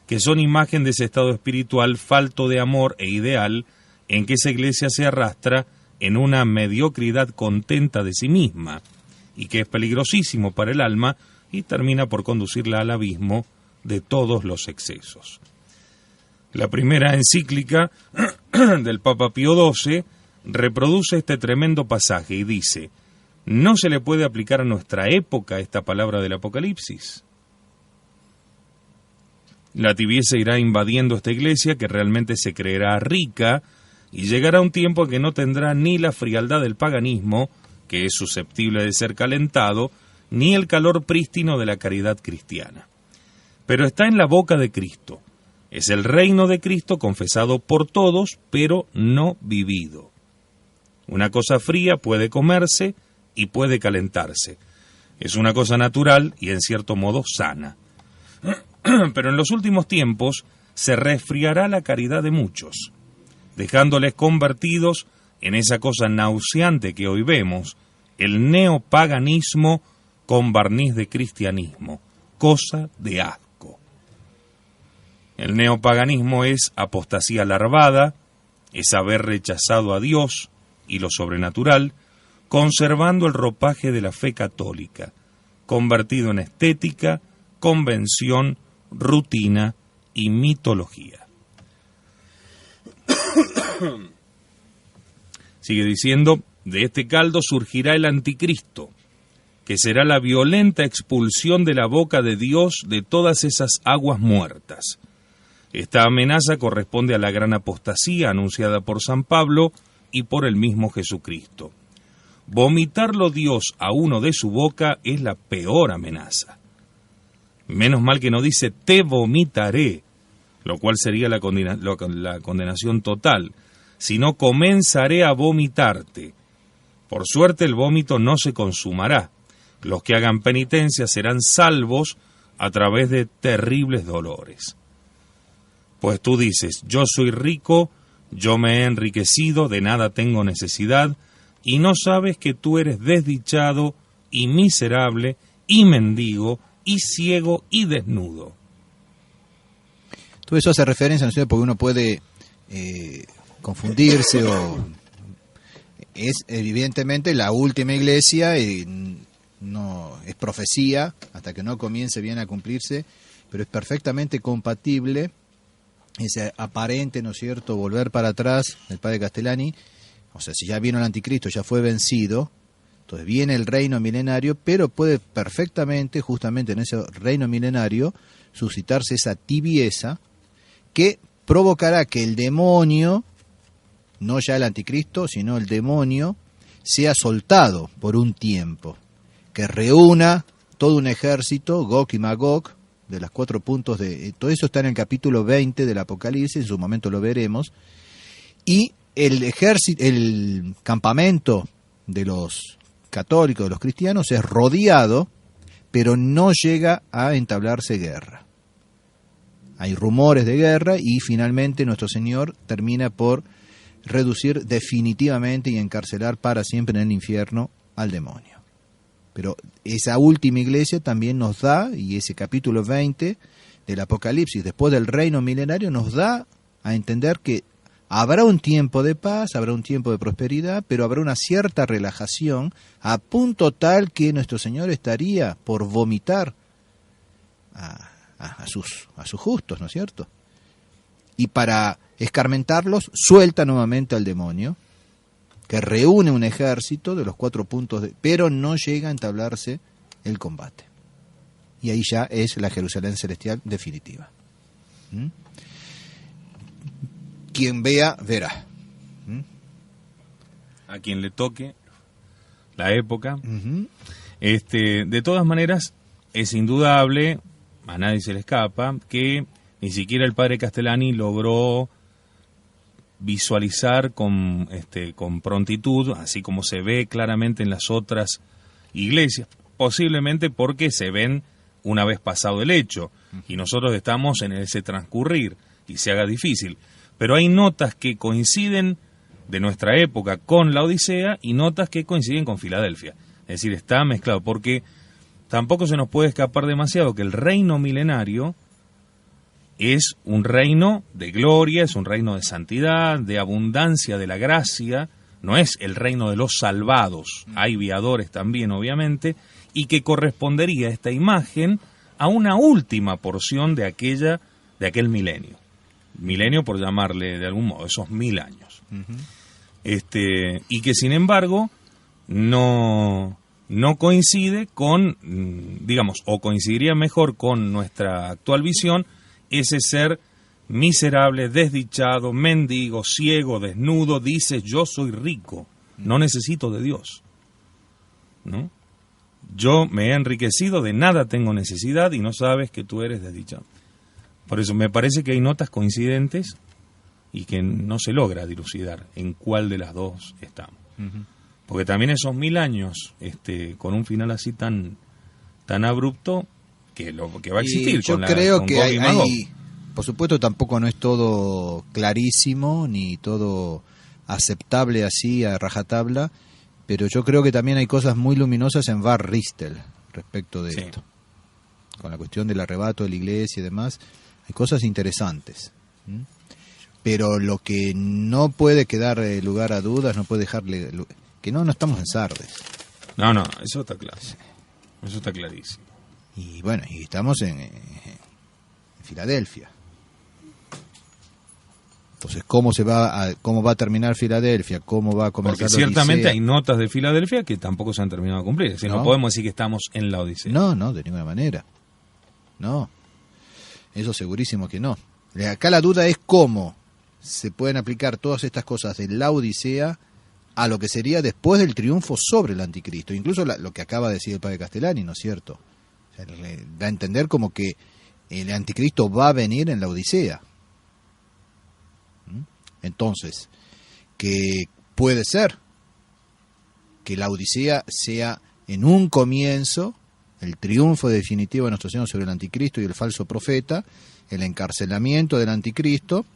que son imagen de ese estado espiritual falto de amor e ideal en que esa iglesia se arrastra en una mediocridad contenta de sí misma, y que es peligrosísimo para el alma y termina por conducirla al abismo de todos los excesos. La primera encíclica del Papa Pío XII reproduce este tremendo pasaje y dice: ¿no se le puede aplicar a nuestra época esta palabra del Apocalipsis? La tibieza irá invadiendo esta iglesia, que realmente se creerá rica, y llegará un tiempo en que no tendrá ni la frialdad del paganismo, que es susceptible de ser calentado, ni el calor prístino de la caridad cristiana. Pero está en la boca de Cristo. Es el reino de Cristo confesado por todos, pero no vivido. Una cosa fría puede comerse y puede calentarse. Es una cosa natural y en cierto modo sana. Pero en los últimos tiempos se resfriará la caridad de muchos, dejándoles convertidos en esa cosa nauseante que hoy vemos, el neopaganismo con barniz de cristianismo, cosa de asco. El neopaganismo es apostasía larvada, es haber rechazado a Dios y lo sobrenatural, conservando el ropaje de la fe católica, convertido en estética, convención, rutina y mitología. Sigue diciendo, de este caldo surgirá el anticristo, que será la violenta expulsión de la boca de Dios de todas esas aguas muertas. Esta amenaza corresponde a la gran apostasía anunciada por San Pablo y por el mismo Jesucristo. Vomitarlo Dios a uno de su boca es la peor amenaza. Menos mal que no dice te vomitaré, lo cual sería la condenación total, sino comenzaré a vomitarte. Por suerte el vómito no se consumará. Los que hagan penitencia serán salvos a través de terribles dolores. Pues tú dices, yo soy rico, yo me he enriquecido, de nada tengo necesidad, y no sabes que tú eres desdichado y miserable y mendigo y ciego y desnudo. Todo eso hace referencia, ¿no sé? Porque uno puede confundirse o... Es evidentemente la última iglesia, no es profecía hasta que no comience bien a cumplirse, pero es perfectamente compatible ese aparente, ¿no es cierto?, volver para atrás del padre Castellani. O sea, si ya vino el anticristo, ya fue vencido, entonces viene el reino milenario, pero puede perfectamente, justamente en ese reino milenario, suscitarse esa tibieza que provocará que el demonio, no ya el anticristo, sino el demonio, sea soltado por un tiempo, que reúna todo un ejército, Gog y Magog, de las 4 puntos de... Todo eso está en el capítulo 20 del Apocalipsis, en su momento lo veremos, y el ejército, el campamento de los católicos, de los cristianos, es rodeado, pero no llega a entablarse guerra. Hay rumores de guerra y finalmente nuestro Señor termina por reducir definitivamente y encarcelar para siempre en el infierno al demonio. Pero esa última iglesia también nos da, y ese capítulo 20 del Apocalipsis, después del reino milenario, nos da a entender que habrá un tiempo de paz, habrá un tiempo de prosperidad, pero habrá una cierta relajación a punto tal que nuestro Señor estaría por vomitar a sus justos, ¿no es cierto? Y para escarmentarlos, suelta nuevamente al demonio, que reúne un ejército de los 4 puntos, pero no llega a entablarse el combate. Y ahí ya es la Jerusalén celestial definitiva. Quien vea, verá. A quien le toque la época. De todas maneras, es indudable, a nadie se le escapa, que ni siquiera el padre Castellani logró visualizar con prontitud, así como se ve claramente en las otras iglesias, posiblemente porque se ven una vez pasado el hecho, y nosotros estamos en ese transcurrir, y se haga difícil. Pero hay notas que coinciden de nuestra época con la Odisea y notas que coinciden con Filadelfia. Es decir, está mezclado, porque tampoco se nos puede escapar demasiado que el reino milenario es un reino de gloria, es un reino de santidad, de abundancia de la gracia, no es el reino de los salvados, hay viadores también obviamente, y que correspondería esta imagen a una última porción de aquel milenio. Milenio por llamarle de algún modo, esos 1000 años. Y que sin embargo no coincide con, digamos, o coincidiría mejor con nuestra actual visión, ese ser miserable, desdichado, mendigo, ciego, desnudo, dice: yo soy rico, no necesito de Dios, ¿no? Yo me he enriquecido, de nada tengo necesidad, y no sabes que tú eres desdichado. Por eso me parece que hay notas coincidentes y que no se logra dilucidar en cuál de las dos estamos. Porque también esos 1000 años, con un final así tan abrupto, que va a existir. Yo creo que hay, por supuesto, tampoco no es todo clarísimo ni todo aceptable así a rajatabla, pero yo creo que también hay cosas muy luminosas en Bar Ristel respecto de esto. Con la cuestión del arrebato de la iglesia y demás, hay cosas interesantes. Pero lo que no puede quedar lugar a dudas, no puede dejarle... que no estamos en Sardes. No, eso está claro. Eso está clarísimo. Y bueno, y estamos en Filadelfia. Entonces, ¿cómo va a terminar Filadelfia? ¿Cómo va a comenzar Porque ciertamente hay notas de Filadelfia que tampoco se han terminado de cumplir. Es decir, no podemos decir que estamos en la Odisea. No, de ninguna manera. No. Eso segurísimo que no. Acá la duda es cómo se pueden aplicar todas estas cosas de la Odisea a lo que sería después del triunfo sobre el anticristo. Incluso lo que acaba de decir el padre Castellani, ¿no es cierto? O sea, le da a entender como que el anticristo va a venir en la Odisea. Entonces, que puede ser que la Odisea sea en un comienzo el triunfo definitivo de nuestro Señor sobre el anticristo y el falso profeta, el encarcelamiento del anticristo,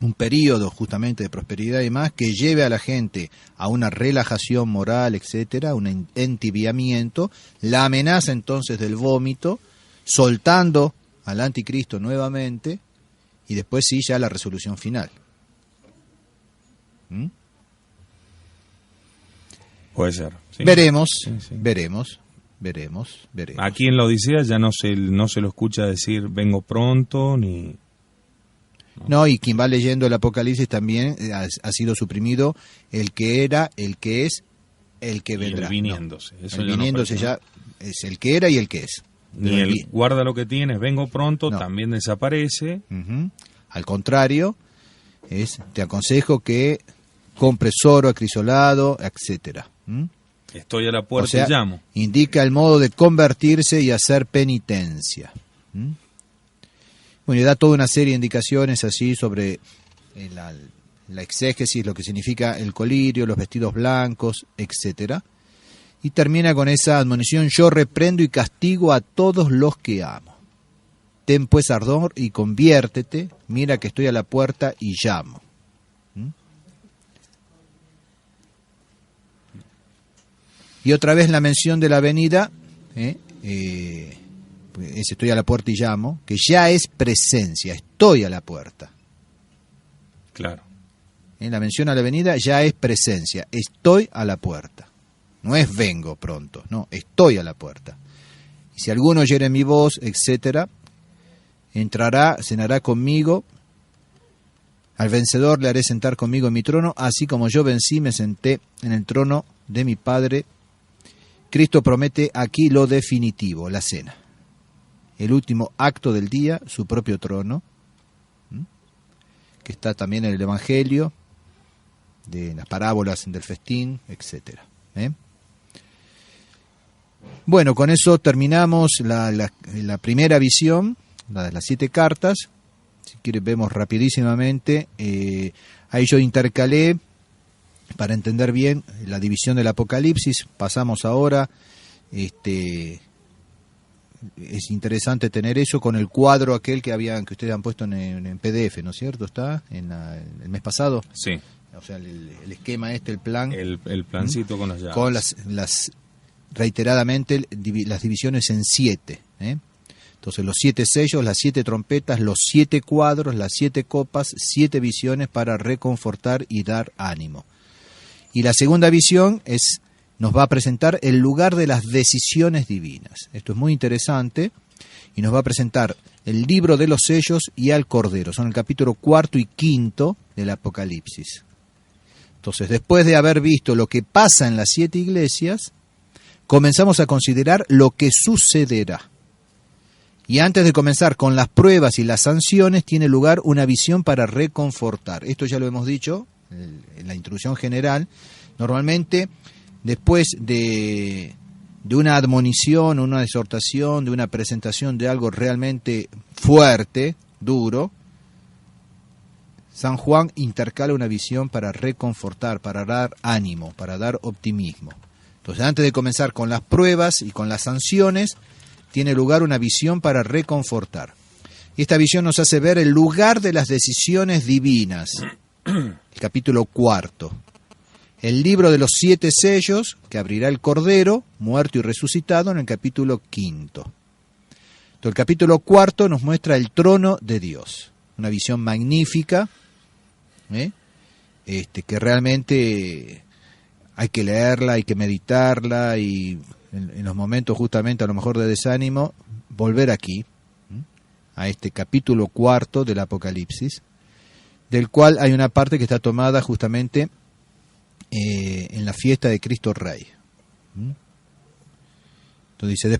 un periodo justamente de prosperidad y más que lleve a la gente a una relajación moral, etcétera, un entibiamiento, la amenaza entonces del vómito, soltando al anticristo nuevamente, y después sí ya la resolución final. Puede ser. Sí. Veremos, sí. veremos. Aquí en la Odisea ya no se lo escucha decir vengo pronto ni... No, y quien va leyendo el Apocalipsis también ha sido suprimido el que era, el que es, el que vendrá. El viniéndose. No, el viniéndose ya es el que era y el que es. Ni el guarda lo que tienes, vengo pronto, también desaparece. Al contrario, te aconsejo que compres oro acrisolado, etcétera. Estoy a la puerta y llamo. Indica el modo de convertirse y hacer penitencia. Bueno, y da toda una serie de indicaciones así sobre la exégesis, lo que significa el colirio, los vestidos blancos, etcétera. Y termina con esa admonición: yo reprendo y castigo a todos los que amo. Ten pues ardor y conviértete, mira que estoy a la puerta y llamo. Y otra vez la mención de la venida, estoy a la puerta y llamo, que ya es presencia, estoy a la puerta. Claro. La mención a la venida ya es presencia, estoy a la puerta. No es vengo pronto, no, estoy a la puerta. Y si alguno oyere mi voz, etcétera, entrará, cenará conmigo, al vencedor le haré sentar conmigo en mi trono, así como yo vencí, me senté en el trono de mi Padre. Cristo promete aquí lo definitivo, la cena. El último acto del día, su propio trono, que está también en el Evangelio, de las parábolas del festín, etc. Bueno, con eso terminamos la primera visión, la de las 7 cartas. Si quieren vemos rapidísimamente. Ahí yo intercalé, para entender bien, la división del Apocalipsis. Pasamos ahora, es interesante tener eso con el cuadro aquel que ustedes han puesto en PDF, ¿no es cierto? ¿Está el mes pasado? Sí. O sea, el esquema el plan. El plancito con las llaves. Con reiteradamente las divisiones en 7. Entonces los 7 sellos, las 7 trompetas, los 7 cuadros, las 7 copas, 7 visiones para reconfortar y dar ánimo. Y la segunda visión nos va a presentar el lugar de las decisiones divinas. Esto es muy interesante y nos va a presentar el libro de los sellos y al Cordero. Son el capítulo 4 y 5 del Apocalipsis. Entonces, después de haber visto lo que pasa en las 7 iglesias, comenzamos a considerar lo que sucederá. Y antes de comenzar con las pruebas y las sanciones, tiene lugar una visión para reconfortar. Esto ya lo hemos dicho en la introducción general. Normalmente, después de una admonición, una exhortación, de una presentación de algo realmente fuerte, duro, San Juan intercala una visión para reconfortar, para dar ánimo, para dar optimismo. Entonces, antes de comenzar con las pruebas y con las sanciones, tiene lugar una visión para reconfortar. Y esta visión nos hace ver el lugar de las decisiones divinas. El capítulo 4. El libro de los 7 sellos, que abrirá el Cordero, muerto y resucitado, en el capítulo 5. Entonces, el capítulo 4 nos muestra el trono de Dios. Una visión magnífica, que realmente hay que leerla, hay que meditarla y en los momentos justamente a lo mejor de desánimo, volver aquí, a este capítulo 4 del Apocalipsis, del cual hay una parte que está tomada justamente en la fiesta de Cristo Rey. Entonces dice,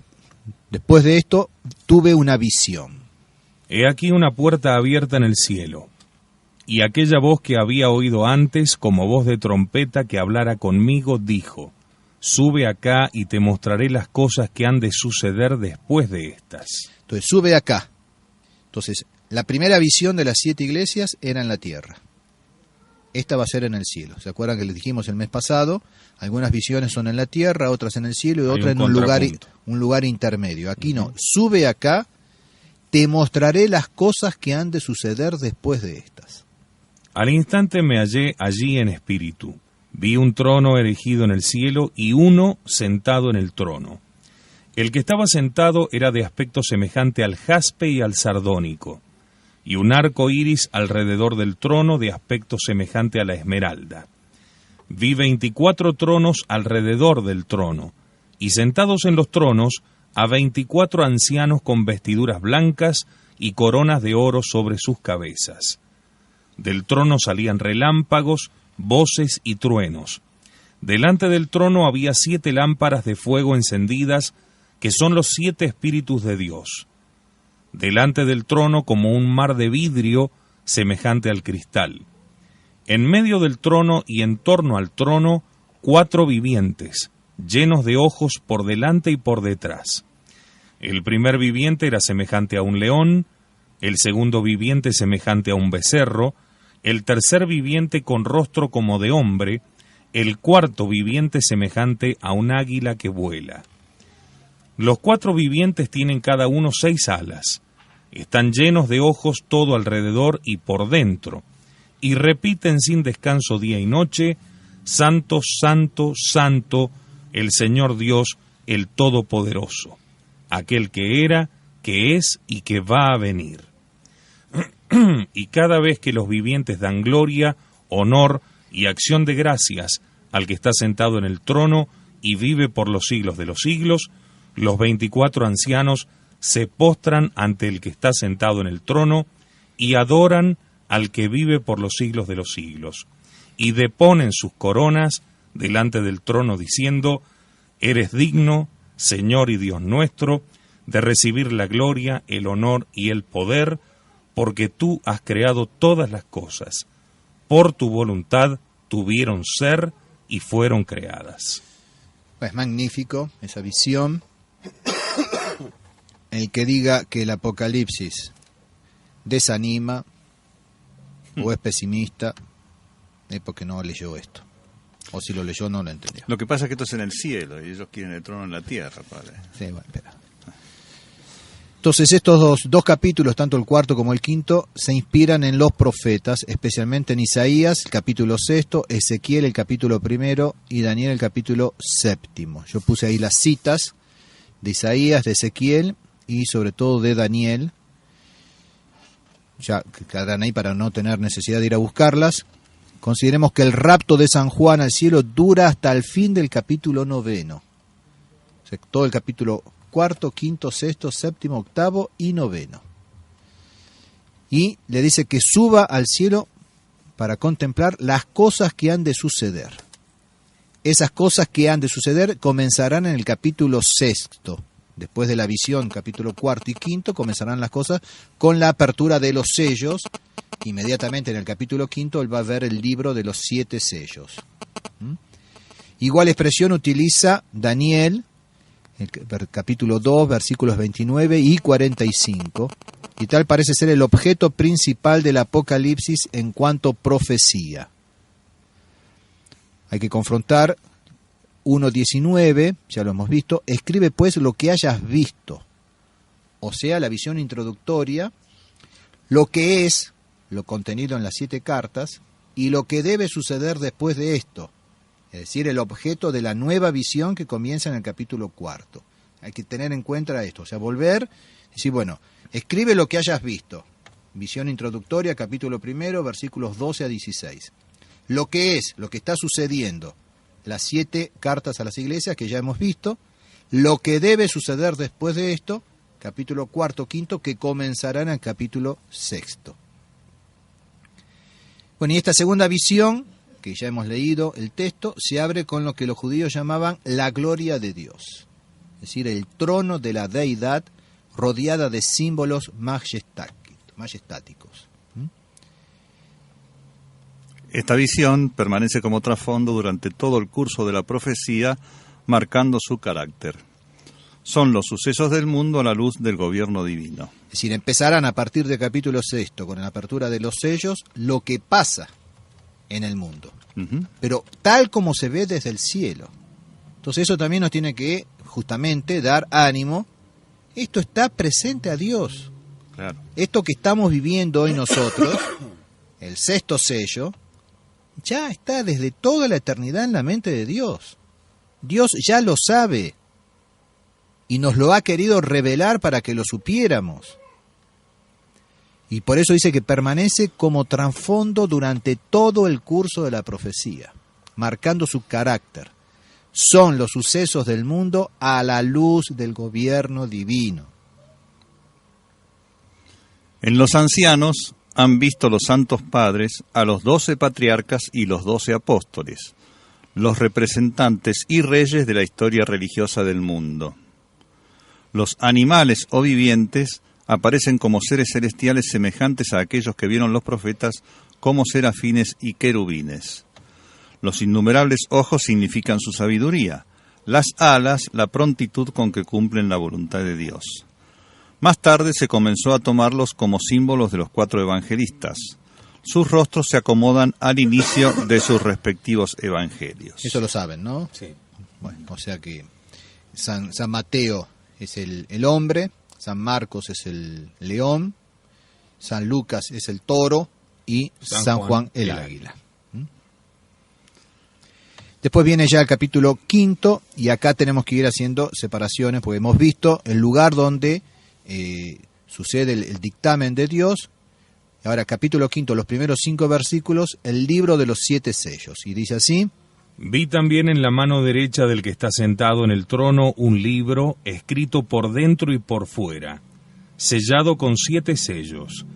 después de esto tuve una visión. He aquí una puerta abierta en el cielo, y aquella voz que había oído antes, como voz de trompeta que hablara conmigo, dijo: sube acá y te mostraré las cosas que han de suceder después de estas. Entonces, sube acá. Entonces, la primera visión de las 7 iglesias era en la tierra. Esta va a ser en el cielo. ¿Se acuerdan que les dijimos el mes pasado? Algunas visiones son en la tierra, otras en el cielo y otras en un lugar intermedio. Aquí no. Sube acá, te mostraré las cosas que han de suceder después de estas. Al instante me hallé allí en espíritu. Vi un trono erigido en el cielo y uno sentado en el trono. El que estaba sentado era de aspecto semejante al jaspe y al sardónico, y un arco iris alrededor del trono de aspecto semejante a la esmeralda. Vi 24 tronos alrededor del trono, y sentados en los tronos a 24 ancianos con vestiduras blancas y coronas de oro sobre sus cabezas. Del trono salían relámpagos, voces y truenos. Delante del trono había 7 lámparas de fuego encendidas, que son los 7 espíritus de Dios. Delante del trono como un mar de vidrio semejante al cristal. En medio del trono y en torno al trono 4 vivientes, llenos de ojos por delante y por detrás. El primer viviente era semejante a un león, el segundo viviente semejante a un becerro, el tercer viviente con rostro como de hombre, el cuarto viviente semejante a un águila que vuela. Los 4 vivientes tienen cada uno 6 alas, están llenos de ojos todo alrededor y por dentro, y repiten sin descanso día y noche: Santo, Santo, Santo, el Señor Dios, el Todopoderoso, aquel que era, que es y que va a venir. Y cada vez que los vivientes dan gloria, honor y acción de gracias al que está sentado en el trono y vive por los siglos de los siglos, los 24 ancianos se postran ante el que está sentado en el trono y adoran al que vive por los siglos de los siglos, y deponen sus coronas delante del trono diciendo: Eres digno, Señor y Dios nuestro, de recibir la gloria, el honor y el poder, porque tú has creado todas las cosas. Por tu voluntad tuvieron ser y fueron creadas. Es magnífico esa visión. El que diga que el Apocalipsis desanima o es pesimista es porque no leyó esto. O si lo leyó no lo entendió. Lo que pasa es que esto es en el cielo y ellos quieren el trono en la tierra, padre. Sí, bueno, espera. Entonces estos dos capítulos, tanto el cuarto como el quinto, se inspiran en los profetas, especialmente en Isaías, el capítulo 6, Ezequiel, el capítulo 1, y Daniel, el capítulo 7. Yo puse ahí las citas de Isaías, de Ezequiel y sobre todo de Daniel. Ya quedarán ahí para no tener necesidad de ir a buscarlas. Consideremos que el rapto de San Juan al cielo dura hasta el fin del capítulo 9. O sea, todo el capítulo 4, 5, 6, 7, 8 y 9. Y le dice que suba al cielo para contemplar las cosas que han de suceder. Esas cosas que han de suceder comenzarán en el capítulo 6. Después de la visión, capítulo 4 y 5, comenzarán las cosas con la apertura de los sellos. Inmediatamente en el capítulo 5 él va a ver el libro de los 7 sellos. Igual expresión utiliza Daniel, el capítulo 2, versículos 29 y 45, y tal parece ser el objeto principal del Apocalipsis en cuanto profecía. Hay que confrontar 1.19, ya lo hemos visto: escribe pues lo que hayas visto, o sea, la visión introductoria, lo que es, lo contenido en las 7 cartas, y lo que debe suceder después de esto. Es decir, el objeto de la nueva visión que comienza en el capítulo 4. Hay que tener en cuenta esto, o sea, volver, decir, bueno, escribe lo que hayas visto. Visión introductoria, capítulo 1, versículos 12 a 16. Lo que es, lo que está sucediendo, las 7 cartas a las iglesias que ya hemos visto, lo que debe suceder después de esto, capítulo 4, 5, que comenzará en el capítulo 6. Bueno, y esta segunda visión, que ya hemos leído el texto, se abre con lo que los judíos llamaban la gloria de Dios, es decir, el trono de la deidad rodeada de símbolos majestáticos. Esta visión permanece como trasfondo durante todo el curso de la profecía, marcando su carácter. Son los sucesos del mundo a la luz del gobierno divino. Es decir, empezarán a partir del capítulo 6, con la apertura de los sellos, lo que pasa en el mundo, pero tal como se ve desde el cielo. Entonces eso también nos tiene que justamente dar ánimo. Esto está presente a Dios. Claro. Esto que estamos viviendo hoy nosotros, el 6º sello, ya está desde toda la eternidad en la mente de Dios. Dios ya lo sabe y nos lo ha querido revelar para que lo supiéramos. Y por eso dice que permanece como trasfondo durante todo el curso de la profecía, marcando su carácter. Son los sucesos del mundo a la luz del gobierno divino. En los ancianos han visto los santos padres a los 12 patriarcas y los 12 apóstoles, los representantes y reyes de la historia religiosa del mundo. Los animales o vivientes aparecen como seres celestiales semejantes a aquellos que vieron los profetas como serafines y querubines. Los innumerables ojos significan su sabiduría, las alas la prontitud con que cumplen la voluntad de Dios. Más tarde se comenzó a tomarlos como símbolos de los 4 evangelistas. sus rostros se acomodan al inicio de sus respectivos evangelios. Eso lo saben, ¿no? Sí. Bueno, o sea que San Mateo es el hombre, San Marcos es el león, San Lucas es el toro y San Juan el águila. Después viene ya el capítulo 5 y acá tenemos que ir haciendo separaciones porque hemos visto el lugar donde sucede el dictamen de Dios. Ahora, capítulo 5, los primeros 5 versículos, el libro de los 7 sellos. Y dice así: Vi también en la mano derecha del que está sentado en el trono un libro escrito por dentro y por fuera, sellado con 7 sellos.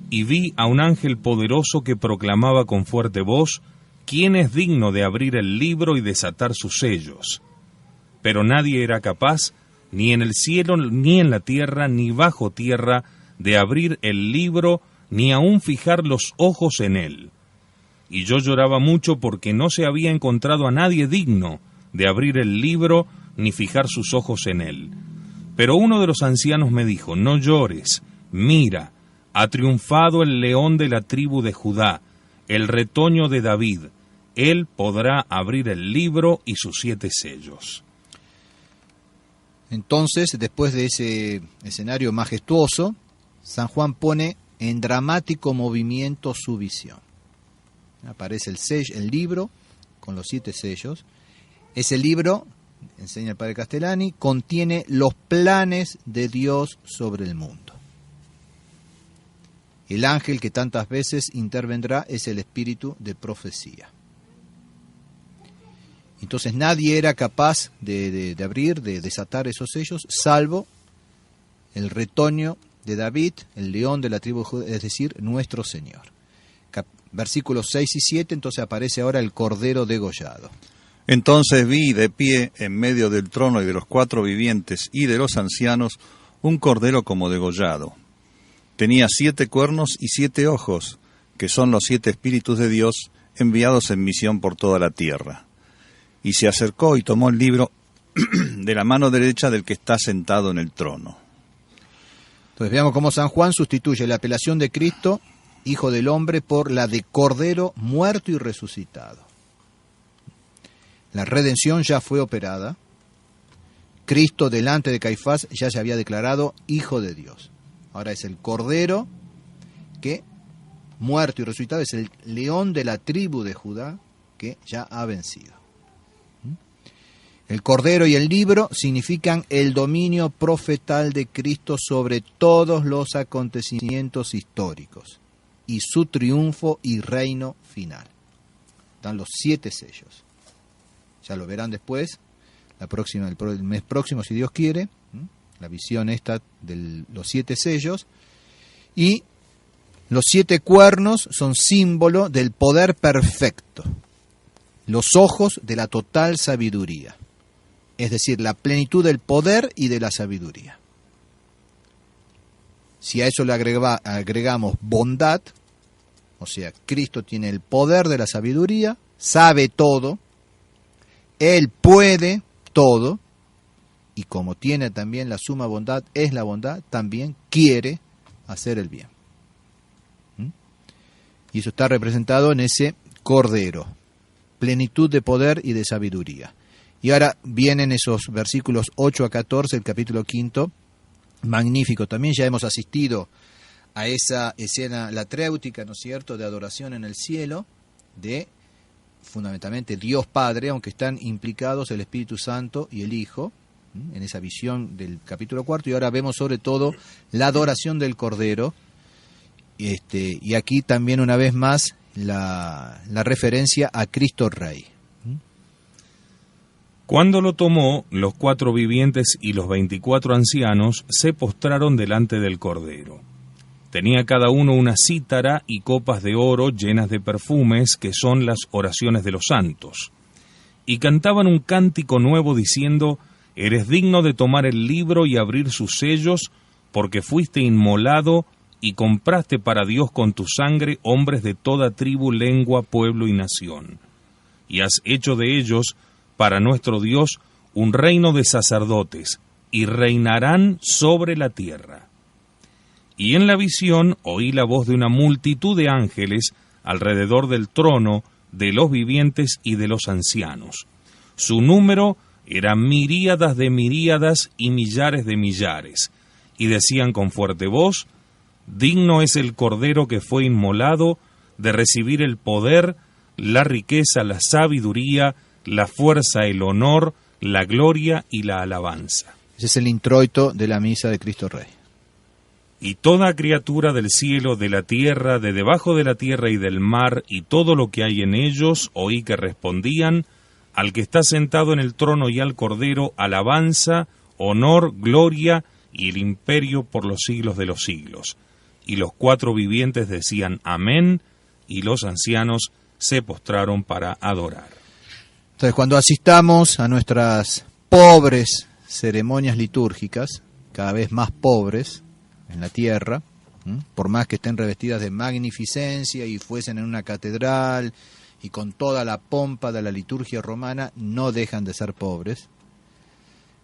Y vi a un ángel poderoso que proclamaba con fuerte voz: ¿Quién es digno de abrir el libro y desatar sus sellos? Pero nadie era capaz, ni en el cielo, ni en la tierra, ni bajo tierra, de abrir el libro, ni aun fijar los ojos en él. Y yo lloraba mucho porque no se había encontrado a nadie digno de abrir el libro, ni fijar sus ojos en él. Pero uno de los ancianos me dijo: no llores, mira, ha triunfado el león de la tribu de Judá, el retoño de David. Él podrá abrir el libro y sus 7 sellos. Entonces, después de ese escenario majestuoso, San Juan pone en dramático movimiento su visión. Aparece el libro con los 7 sellos. Ese libro, enseña el padre Castellani, contiene los planes de Dios sobre el mundo. El ángel que tantas veces intervendrá es el espíritu de profecía. Entonces nadie era capaz de abrir, de desatar esos sellos, salvo el retoño de David, el león de la tribu de Judá, es decir, nuestro Señor. Versículos 6 y 7, entonces aparece ahora el cordero degollado. Entonces vi de pie en medio del trono y de los 4 vivientes y de los ancianos un cordero como degollado. Tenía 7 cuernos y 7 ojos, que son los 7 espíritus de Dios enviados en misión por toda la tierra. Y se acercó y tomó el libro de la mano derecha del que está sentado en el trono. Entonces veamos cómo San Juan sustituye la apelación de Cristo, Hijo del Hombre, por la de Cordero muerto y resucitado. La redención ya fue operada. Cristo delante de Caifás ya se había declarado Hijo de Dios. Ahora es el Cordero que, muerto y resucitado, es el león de la tribu de Judá que ya ha vencido. El Cordero y el libro significan el dominio profetal de Cristo sobre todos los acontecimientos históricos y su triunfo y reino final. Están los 7 sellos. Ya lo verán después, el mes próximo, si Dios quiere, la visión esta de los 7 sellos. Y los 7 cuernos son símbolo del poder perfecto, los ojos de la total sabiduría. Es decir, la plenitud del poder y de la sabiduría. Si a eso le agregamos bondad, o sea, Cristo tiene el poder de la sabiduría, sabe todo, Él puede todo, y como tiene también la suma bondad, es la bondad, también quiere hacer el bien. Y eso está representado en ese Cordero, plenitud de poder y de sabiduría. Y ahora vienen esos versículos 8 a 14, el capítulo 5, magnífico. También ya hemos asistido a esa escena latréutica, ¿no es cierto?, de adoración en el cielo, de fundamentalmente Dios Padre, aunque están implicados el Espíritu Santo y el Hijo, en esa visión del capítulo 4, y ahora vemos sobre todo la adoración del Cordero, y aquí también una vez más la referencia a Cristo Rey. Cuando lo tomó, los 4 vivientes y los 24 ancianos se postraron delante del Cordero. Tenía cada uno una cítara y copas de oro llenas de perfumes, que son las oraciones de los santos. Y cantaban un cántico nuevo diciendo: Eres digno de tomar el libro y abrir sus sellos, porque fuiste inmolado y compraste para Dios con tu sangre hombres de toda tribu, lengua, pueblo y nación. Y has hecho de ellos, para nuestro Dios, un reino de sacerdotes, y reinarán sobre la tierra. Y en la visión oí la voz de una multitud de ángeles, alrededor del trono de los vivientes y de los ancianos. Su número era miríadas de miríadas y millares de millares, y decían con fuerte voz: digno es el Cordero que fue inmolado de recibir el poder, la riqueza, la sabiduría, la fuerza, el honor, la gloria y la alabanza. Ese es el introito de la misa de Cristo Rey. Y toda criatura del cielo, de la tierra, de debajo de la tierra y del mar, y todo lo que hay en ellos, oí que respondían: al que está sentado en el trono y al Cordero, alabanza, honor, gloria y el imperio por los siglos de los siglos. Y los 4 vivientes decían amén, y los ancianos se postraron para adorar. Entonces, cuando asistamos a nuestras pobres ceremonias litúrgicas, cada vez más pobres en la tierra, por más que estén revestidas de magnificencia y fuesen en una catedral y con toda la pompa de la liturgia romana, no dejan de ser pobres.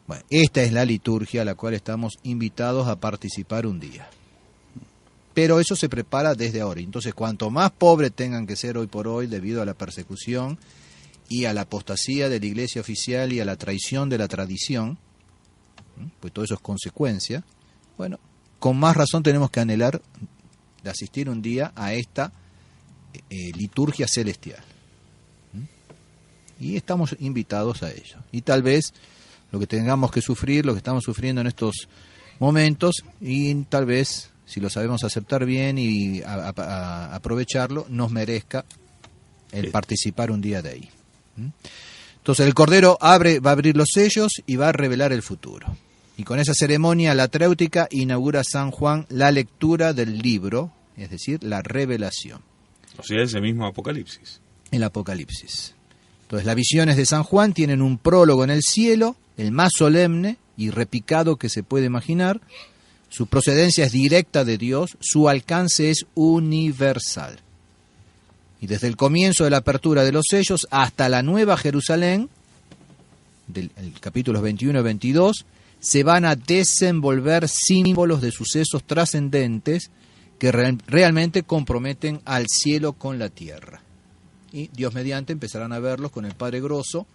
Bueno, esta es la liturgia a la cual estamos invitados a participar un día. Pero eso se prepara desde ahora. Entonces, cuanto más pobres tengan que ser hoy por hoy debido a la persecución y a la apostasía de la iglesia oficial y a la traición de la tradición, pues todo eso es consecuencia, bueno, con más razón tenemos que anhelar de asistir un día a esta liturgia celestial. Y estamos invitados a ello. Y tal vez lo que tengamos que sufrir, lo que estamos sufriendo en estos momentos, y tal vez, si lo sabemos aceptar bien y aprovecharlo, nos merezca el participar un día de ahí. Entonces el Cordero va a abrir los sellos y va a revelar el futuro. Y con esa ceremonia latréutica inaugura San Juan la lectura del libro, es decir, la revelación. O sea, ese mismo Apocalipsis. El Apocalipsis. Entonces las visiones de San Juan tienen un prólogo en el cielo, el más solemne y repicado que se puede imaginar. Su procedencia es directa de Dios, su alcance es universal. Y desde el comienzo de la apertura de los sellos hasta la Nueva Jerusalén, del capítulos 21 y 22, se van a desenvolver símbolos de sucesos trascendentes que realmente comprometen al cielo con la tierra. Y Dios mediante empezarán a verlos con el Padre Grosso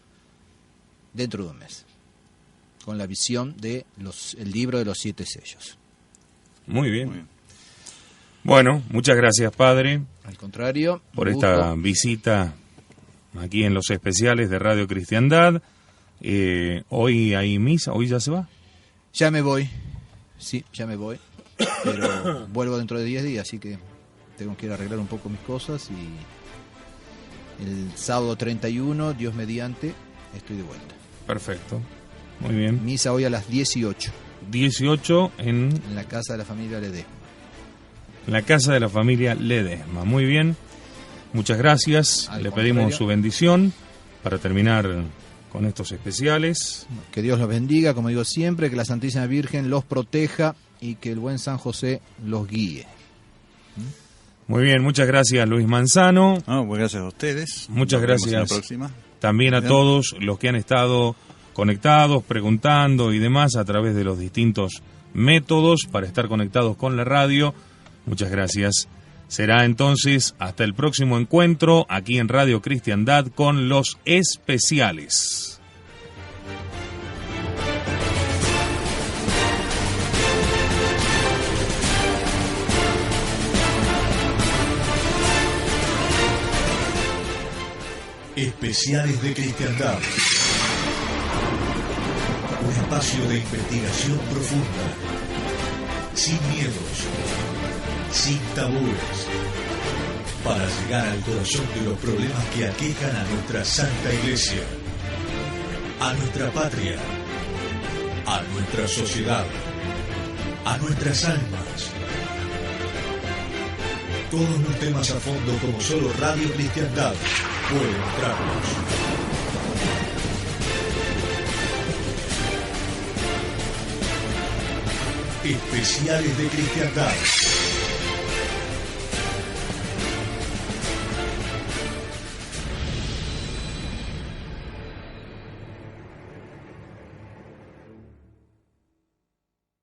dentro de un mes, con la visión del libro de los 7 sellos. Muy bien. Bueno, muchas gracias, Padre. Al contrario, por esta visita aquí en los especiales de Radio Cristiandad. Hoy hay misa, hoy ya se va. Ya me voy, sí, ya me voy, pero vuelvo dentro de 10 días, así que tengo que ir a arreglar un poco mis cosas y el sábado 31, Dios mediante, estoy de vuelta. Perfecto, muy bien. Misa hoy a las 18. 18 en la casa de la familia Ledesma. La casa de la familia Ledesma, muy bien. Muchas gracias, le pedimos su bendición para terminar con estos especiales. Que Dios los bendiga, como digo siempre, que la Santísima Virgen los proteja y que el buen San José los guíe. Muy bien, muchas gracias, Luis Manzano. Pues gracias a ustedes. Muchas gracias también a todos los que han estado conectados, preguntando y demás a través de los distintos métodos para estar conectados con la radio. Muchas gracias. Será entonces hasta el próximo encuentro aquí en Radio Cristiandad con los especiales. Especiales de Cristiandad. Un espacio de investigación profunda, sin miedos, sin tabúes, para llegar al corazón de los problemas que aquejan a nuestra Santa Iglesia, a nuestra patria, a nuestra sociedad, a nuestras almas. Todos los temas a fondo como solo Radio Cristiandad puede mostrarnos. Especiales de Cristiandad.